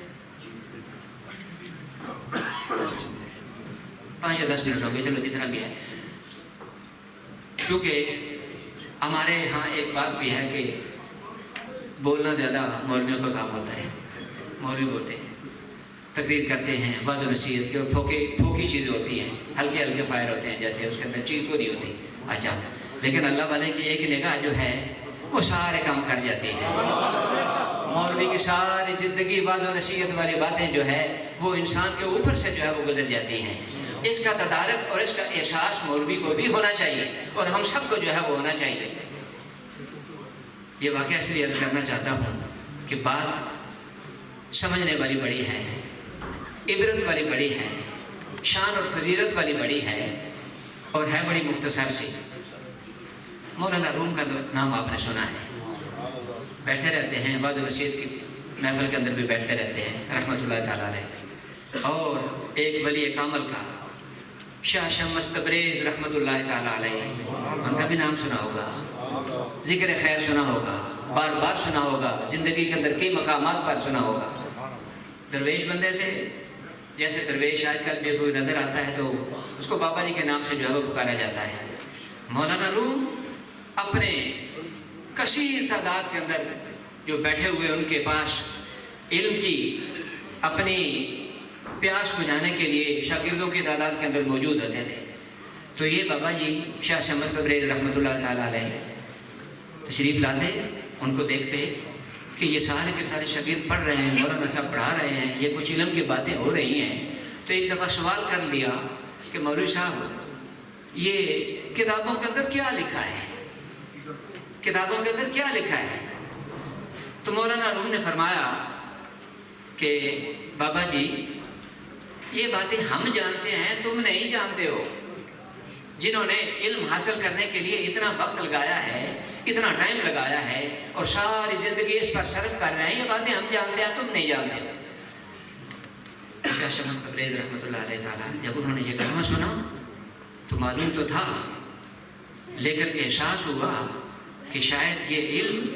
5 یا 10 منٹ ہو گئے، چلو جتنا بھی ہے. کیونکہ ہمارے ہاں ایک بات بھی ہے کہ بولنا زیادہ مولویوں کا کام ہوتا ہے. مولوی بولتے ہیں، تقریر کرتے ہیں، وعظ و نصیحت کی، اور پھوکی چیزیں ہوتی ہیں، ہلکے ہلکے فائر ہوتے ہیں، جیسے اس کے اندر چیز کو نہیں ہوتی. اچھا، لیکن اللہ والے کی ایک نگاہ جو ہے وہ سارے کام کر جاتی ہے. مولوی کی ساری زندگی وعظ و نصیحت والی باتیں جو ہے وہ انسان کے اوپر سے جو ہے وہ گزر جاتی ہیں. اس کا تدارک اور اس کا احساس مولوی کو بھی ہونا چاہیے، اور ہم سب کو جو ہے وہ ہونا چاہیے. یہ واقعہ اس لیے عرض کرنا چاہتا ہوں کہ بات سمجھنے والی بڑی ہے، عبرت والی بڑی ہے، شان اور فضیلت والی بڑی ہے، اور ہے بڑی مختصر سی. مولانا روم کا نام آپ نے سنا ہے، بیٹھے رہتے ہیں، بعض نصیحت کی محفل کے اندر بھی بیٹھتے رہتے ہیں رحمۃ اللہ تعالیٰ علیہ. اور ایک ولی کامل کا شاہ شمس تبریز رحمۃ اللہ تعالیٰ علیہ، ان کا بھی نام سنا ہوگا، ذکر خیر سنا ہوگا، بار بار سنا ہوگا، زندگی کے اندر کئی مقامات پر سنا ہوگا. درویش بندے سے، جیسے درویش آج کل بھی کوئی نظر آتا ہے تو اس کو بابا جی کے نام سے جو ہے وہ پکارا جاتا ہے. مولانا روم اپنے کثیر تعداد کے اندر جو بیٹھے ہوئے ان کے پاس علم کی اپنی پیاس بجھانے کے لیے شاگردوں کی تعداد کے اندر موجود ہوتے تھے. تو یہ بابا جی شاہ شمس تبریز رحمۃ اللہ تعالیٰ علیہ تشریف لاتے، ان کو دیکھتے کہ یہ سارے کے سارے شاگرد پڑھ رہے ہیں، مولانا صاحب پڑھا رہے ہیں، یہ کچھ علم کی باتیں ہو رہی ہیں، تو ایک دفعہ سوال کر لیا کہ مولوی صاحب یہ کتابوں کے اندر کیا لکھا ہے، کتابوں کے اندر کیا لکھا ہے؟ تو مولانا روم نے فرمایا کہ بابا جی یہ باتیں ہم جانتے ہیں، تم نہیں جانتے ہو۔ جنہوں نے علم حاصل کرنے کے لیے اتنا وقت لگایا ہے، اتنا ٹائم لگایا ہے اور ساری زندگی اس پر صرف کر رہے ہیں، یہ باتیں ہم جانتے ہیں، تم نہیں جانتے ہو۔ شاہ شمس تبریز رحمۃ اللہ علیہ تعالیٰ جب انہوں نے یہ کلمہ سنا تو معلوم تو تھا، لیکن احساس ہوا کہ شاید یہ علم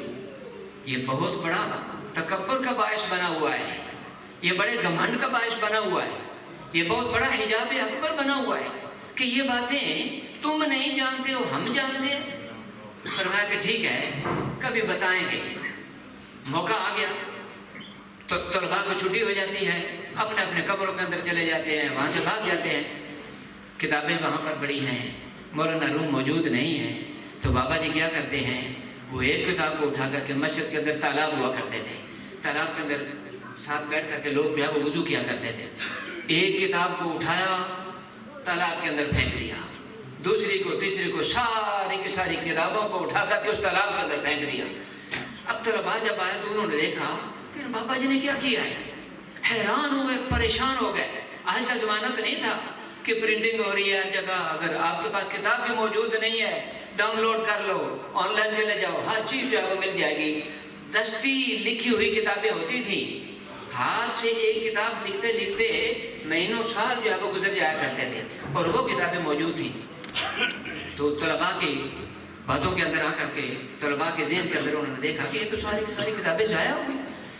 یہ بہت بڑا تکبر کا باعث بنا ہوا ہے، یہ بڑے گھمنڈ کا باعث بنا ہوا ہے، یہ بہت بڑا حجاب اکبر بنا ہوا ہے کہ یہ باتیں تم نہیں جانتے ہو، ہم جانتے ہیں۔ فرمایا کہ ٹھیک ہے، کبھی بتائیں گے۔ موقع آ گیا تو طلباء کو چھٹی ہو جاتی ہے، اپنے اپنے کمروں کے اندر چلے جاتے ہیں، وہاں سے بھاگ جاتے ہیں، کتابیں وہاں پر پڑی ہیں، مولانا روم موجود نہیں ہے۔ تو بابا جی کیا کرتے ہیں، وہ ایک کتاب کو اٹھا کر کے مسجد کے اندر تالاب ہوا کرتے تھے، تالاب کے اندر ساتھ بیٹھ کر کے لوگ جو ہے وہ وضو کیا کرتے تھے، ایک کتاب کو اٹھایا تالاب کے اندر پھینک دیا، دوسری کو تیسری کو ساری کی ساری کتابوں کو اٹھا کر کے اس تالاب کے اندر پھینک دیا۔ اب طلباء جب آئے تو انہوں نے دیکھا کہ بابا جی نے کیا کیا ہے، حیران ہو گئے، پریشان ہو گئے۔ آج کا زمانہ تو نہیں تھا کہ پرنٹنگ ہو رہی ہے ہر جگہ، اگر آپ کے پاس کتاب بھی موجود نہیں ہے ڈاؤن لوڈ کر لو، آن لائن چلے جاؤ، ہر چیز جو ہے وہ مل جائے گی۔ دستی لکھی ہوئی کتابیں ہوتی تھی، ہاتھ سے ایک کتاب لکھتے لکھتے مہینوں سال جو ہے وہ گزر جایا کرتے تھے اور وہ کتابیں موجود تھیں۔ تو طلباء کی باتوں کے اندر آ کر کے طلباء کے ذہن کے اندر انہوں نے دیکھا کہ یہ تو ساری کی ساری کتابیں ضائع ہو گئی،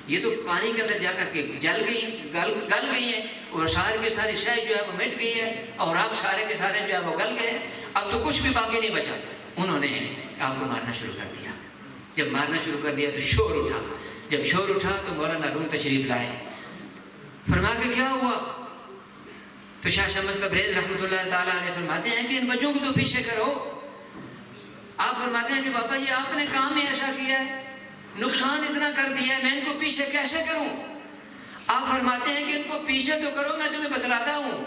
یہ تو پانی کے اندر جا کر کے جل گئی ہیں اور سارے کے ساری شے جو ہے وہ مٹ گئی ہے اور آپ سارے کے سارے جو ہے وہ گل گئے، اب تو کچھ بھی باقی نہیں بچا۔ انہوں نے آپ کو مارنا شروع کر دیا۔ جب مارنا شروع کر دیا تو شور اٹھا، جب شور اٹھا تو مولانا روم تشریف لائے۔ فرما کہ کیا ہوا؟ تو شاہ شمس تبریز رحمۃ اللہ تعالیٰ علیہ فرماتے ہیں کہ ان بچوں کو تو پیچھے کرو۔ آپ فرماتے ہیں کہ بابا یہ آپ نے کام ہی ایسا کیا ہے، نقصان اتنا کر دیا ہے، میں ان کو پیچھے کیسے کروں؟ آپ فرماتے ہیں کہ ان کو پیچھے تو کرو، میں تمہیں بتلاتا ہوں۔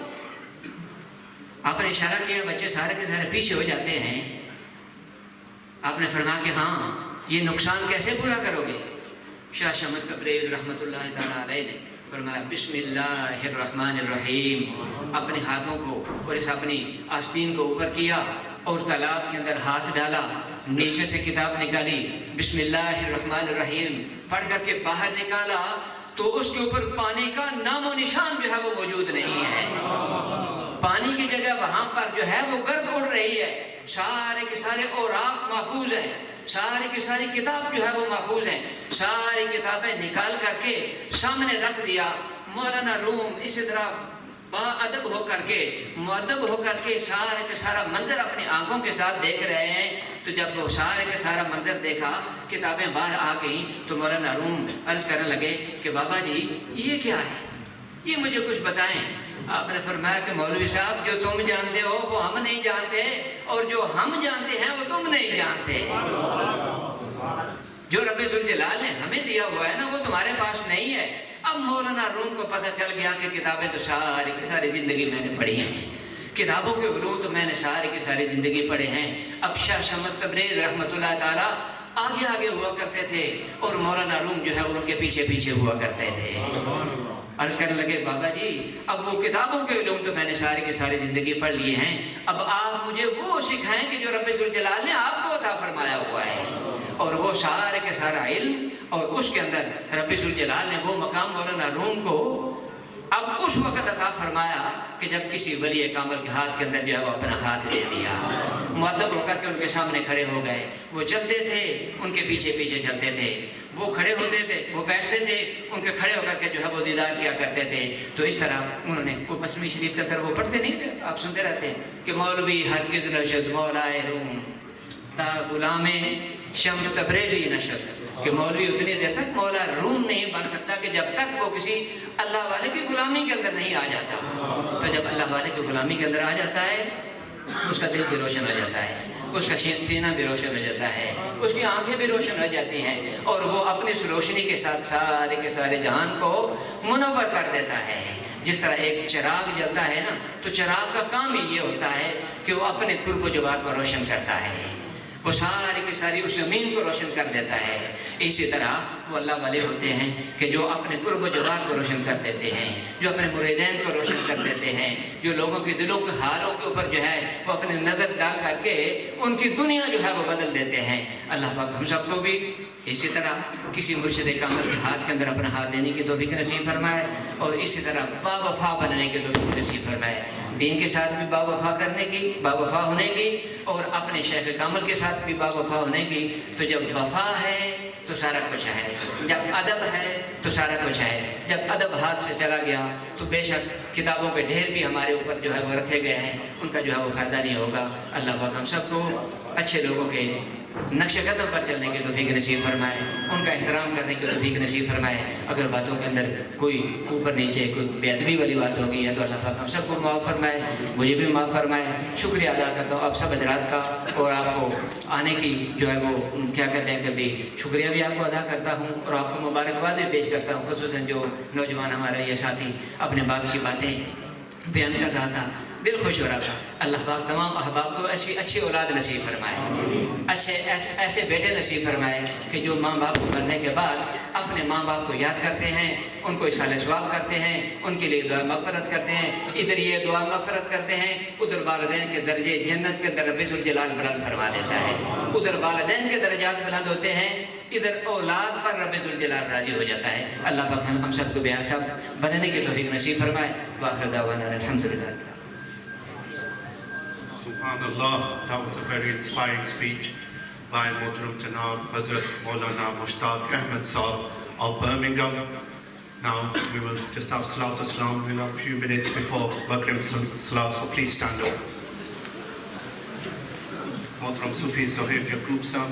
آپ نے اشارہ کیا، بچے سارے کے سارے پیچھے ہو جاتے ہیں۔ آپ نے فرمایا کہ ہاں یہ نقصان کیسے پورا کرو گے؟ شاہ شمس تبریز رحمۃ اللہ تعالیٰ علیہ نے فرمایا بسم اللہ الرحمن الرحیم، اپنے ہاتھوں کو اور اس اپنی آستین کو اوپر کیا اور تالاب کے اندر ہاتھ ڈالا، نیچے سے کتاب نکالی، بسم اللہ الرحمن الرحیم پڑھ کر کے باہر نکالا تو اس کے اوپر پانی کا نام و نشان جو ہے وہ موجود نہیں ہے۔ پانی کی جگہ وہاں پر جو ہے وہ گرد اڑ رہی ہے، سارے کے سارے اوراق محفوظ ہیں، ساری کی ساری کتاب جو ہے وہ محفوظ ہیں۔ ساری کتابیں نکال کر کے سامنے رکھ دیا۔ مولانا روم اسی طرح باادب ہو کر کے مؤدب ہو کر کے سارے کا سارا منظر اپنی آنکھوں کے ساتھ دیکھ رہے ہیں۔ تو جب وہ سارے کا سارا منظر دیکھا، کتابیں باہر آ گئیں، تو مولانا روم عرض کرنے لگے کہ بابا جی یہ کیا ہے، یہ مجھے کچھ بتائیں۔ آپ نے فرمایا کہ مولوی صاحب جو تم جانتے ہو وہ ہم نہیں جانتے، اور جو ہم جانتے ہیں وہ تم نہیں جانتے۔ جو رب ذوالجلال نے ہمیں دیا ہوا ہے نا وہ تمہارے پاس نہیں ہے۔ اب مولانا روم کو پتہ چل گیا کہ کتابیں تو ساری کی ساری زندگی میں نے پڑھی ہیں، کتابوں کے علوم تو میں نے ساری کی ساری زندگی پڑھے ہیں۔ اب شاہ شمس تبریز رحمۃ اللہ تعالیٰ آگے آگے ہوا کرتے تھے اور مولانا روم جو ہے وہ ان کے پیچھے پیچھے ہوا کرتے تھے۔ عرض کرنے لگے بابا جی اب وہ کتابوں کے علوم تو میں نے ساری کی ساری زندگی پڑھ لیے ہیں، اب آپ مجھے وہ سکھائیں کہ جو رب ذوالجلال نے آپ کو عطا فرمایا ہوا ہے۔ اور وہ سارے کے سارا علم اور اس کے اندر رب ذوالجلال نے وہ مقام مولانا روم کو اب اس وقت عطا فرمایا کہ جب کسی ولی کامل کے ہاتھ کے اندر جو ہے وہ اپنا ہاتھ دے دیا، مؤدب ہو کر کے ان کے سامنے کھڑے ہو گئے۔ وہ چلتے تھے ان کے پیچھے پیچھے چلتے تھے، وہ کھڑے ہوتے تھے، وہ بیٹھتے تھے، ان کے کھڑے ہو کر کے جو ہے وہ دیدار کیا کرتے تھے۔ تو اس طرح انہوں نے وہ مسلم شریف کے اندر وہ پڑھتے نہیں تھے، آپ سنتے رہتے ہیں کہ مولوی ہرگز نشد مولائے روم تا غلام شمس تبریزی نشد، کہ مولوی اتنی دیر تک مولا روم نہیں بن سکتا کہ جب تک وہ کسی اللہ والے کی غلامی کے اندر نہیں آ جاتا۔ تو جب اللہ والے کی غلامی کے اندر آ جاتا ہے اس کا دل بھی روشن ہو جاتا ہے، اس کا سینہ بھی روشن ہو جاتا ہے، اس کی آنکھیں بھی روشن ہو جاتی ہیں، اور وہ اپنی اس روشنی کے ساتھ سارے کے سارے جہان کو منور کر دیتا ہے۔ جس طرح ایک چراغ جلتا ہے نا، تو چراغ کا کام ہی یہ ہوتا ہے کہ وہ اپنے قرب و جوار کو روشن کرتا ہے، وہ ساری کی ساری اس زمین کو روشن کر دیتا ہے۔ اسی طرح وہ اللہ والے ہوتے ہیں کہ جو اپنے قرب و جوار کو روشن کر دیتے ہیں، جو اپنے مریدین کو روشن کر دیتے ہیں، جو لوگوں کے دلوں کے حالوں کے اوپر جو ہے وہ اپنی نظر ڈال کر کے ان کی دنیا جو ہے وہ بدل دیتے ہیں۔ اللہ پاک ہم سب کو بھی اسی طرح کسی مرشد کامل کے ہاتھ کے اندر اپنا ہاتھ دینے کی توفیق نصیب فرمائے، اور اسی طرح با وفا بننے کی توفیق نصیب فرمائے، دین کے ساتھ بھی با وفا کرنے کی، با وفا ہونے کی، اور اپنے شیخ کامل کے ساتھ بھی با وفا ہونے کی۔ تو جب وفا ہے تو سارا کچھ ہے، جب ادب ہے تو سارا کچھ ہے۔ جب ادب ہاتھ سے چلا گیا تو بے شک کتابوں کے ڈھیر بھی ہمارے اوپر جو ہے وہ رکھے گئے ہیں، ان کا جو ہے وہ فائدہ نہیں ہوگا۔ اللہ پاک ہم سب کو اچھے لوگوں کے نقش قدم پر چلنے کی توفیق نصیب فرمائے، ان کا احترام کرنے کی توفیق نصیب فرمائے۔ اگر باتوں کے اندر کوئی اوپر نیچے کوئی بے ادبی والی بات ہوگی ہے تو اللہ پاک ہم سب کو معاف فرمائے، مجھے بھی معاف فرمائے۔ شکریہ ادا کرتا ہوں آپ سب حضرات کا، اور آپ کو آنے کی جو ہے وہ کیا کہتے ہیں کبھی شکریہ بھی آپ کو ادا کرتا ہوں، اور آپ کو مبارکباد بھی پیش کرتا ہوں، خصوصاً جو نوجوان ہمارا یہ ساتھی اپنے باپ کی باتیں بیان کر رہا تھا، دل خوش ہو رہا تھا۔ اللہ پاک تمام احباب کو ایسی اچھی اولاد نصیب فرمائے، ایسے بیٹے نصیب فرمائے کہ جو ماں باپ کو مرنے کے بعد اپنے ماں باپ کو یاد کرتے ہیں، ان کو اصالہ ثواب کرتے ہیں، ان کے لیے دعا مغفرت کرتے ہیں۔ ادھر یہ دعا مغفرت کرتے ہیں، ادھر والدین کے درجے جنت کے اندر رب ذوالجلال بلند فرما دیتا ہے۔ ادھر والدین کے درجات بلند ہوتے ہیں، ادھر اولاد پر رب ذوالجلال راضی ہو جاتا ہے۔ اللہ پاک ہم سب کو بے حساب بننے کی توفیق نصیب فرمائے۔ وآخر دعوانا الحمدللہ۔ Subhanallah, that was a very inspiring speech by Mohtaram Janab Hazrat Maulana Mushtaq Ahmed Saab of Birmingham. Now we will just have Salat Islam in a few minutes before Maghrib Salah, so please stand up. Mohtaram Sufi Zohaib Yaqub Saab.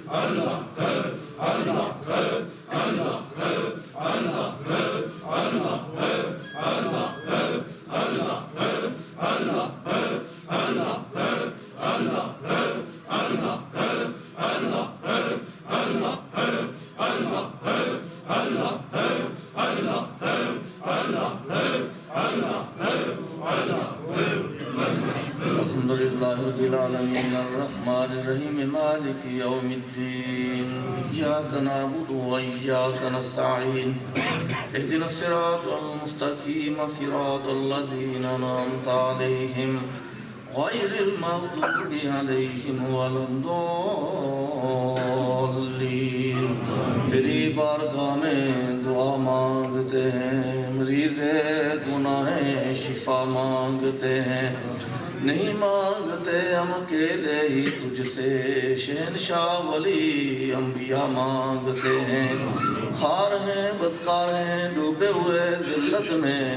Allah لله رب العالمين الرحمن الرحيم مالك يوم الدين إياك نعبد وإياك نستعين اهدنا الصراط المستقيم صراط الذين أنعمت عليهم غير المغضوب عليهم ولا الضالين تیری بارگاہ میں دعا مانگتے ہیں مریض گناہ شفا مانگتے ہیں نہیں مانگتے ہم اکیلے ہی تجھ سے شہنشاہ ولی انبیاء مانگتے ہیں خار ہیں بدکار ہیں ڈوبے ہوئے ذلت میں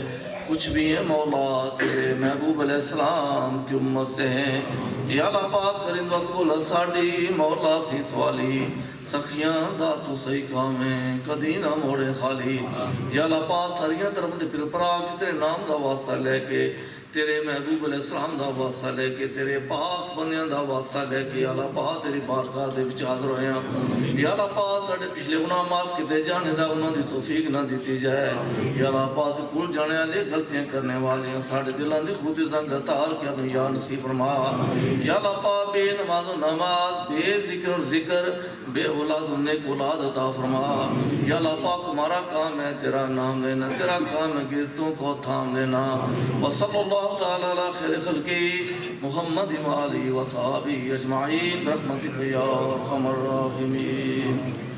کچھ بھی ہیں مولا تیرے محبوب علیہ السلام کی امت سے ہیں یا اللہ پاک کرن وقبول ساڑی مولا سی سوالی سخیاں دا تو صحیح کام ہے کدی نہ موڑے خالی یا اللہ پاک ساریاں طرف دے پھر پرا کہ تیرے نام دا واسطہ لے کے تیرے محبوب علیہ السلام دا واسطہ لے کے تیرے پاک بندیاں دا واسطہ لے کے یا اللہ پاک تیری بارگاہ دے وچ حاضر ہوئے ہیں یا اللہ پاک ساڈے پچھلے گناہ معاف کیتے جانے دا انہاں دی توفیق نہ دیتی جائے یا اللہ پاک سے بھول جانے والے غلطیاں کرنے والے ساڈے دلاں دی خود زنگ تار کے اپنی یا نصیب فرما یا اللہ پاک بے نماز و نماز بے ذکر و ذکر بے اولاد نیک اولاد عطا فرما یا اللہ پاک ہمارا کام ہے تیرا نام لینا تیرا کام ہے گرتوں کو تھام لینا وصلی اللہ تعالی علی خیر خلقی محمد و آلہ و صحابہ اجمعین برحمتک یا ارحم الراحمین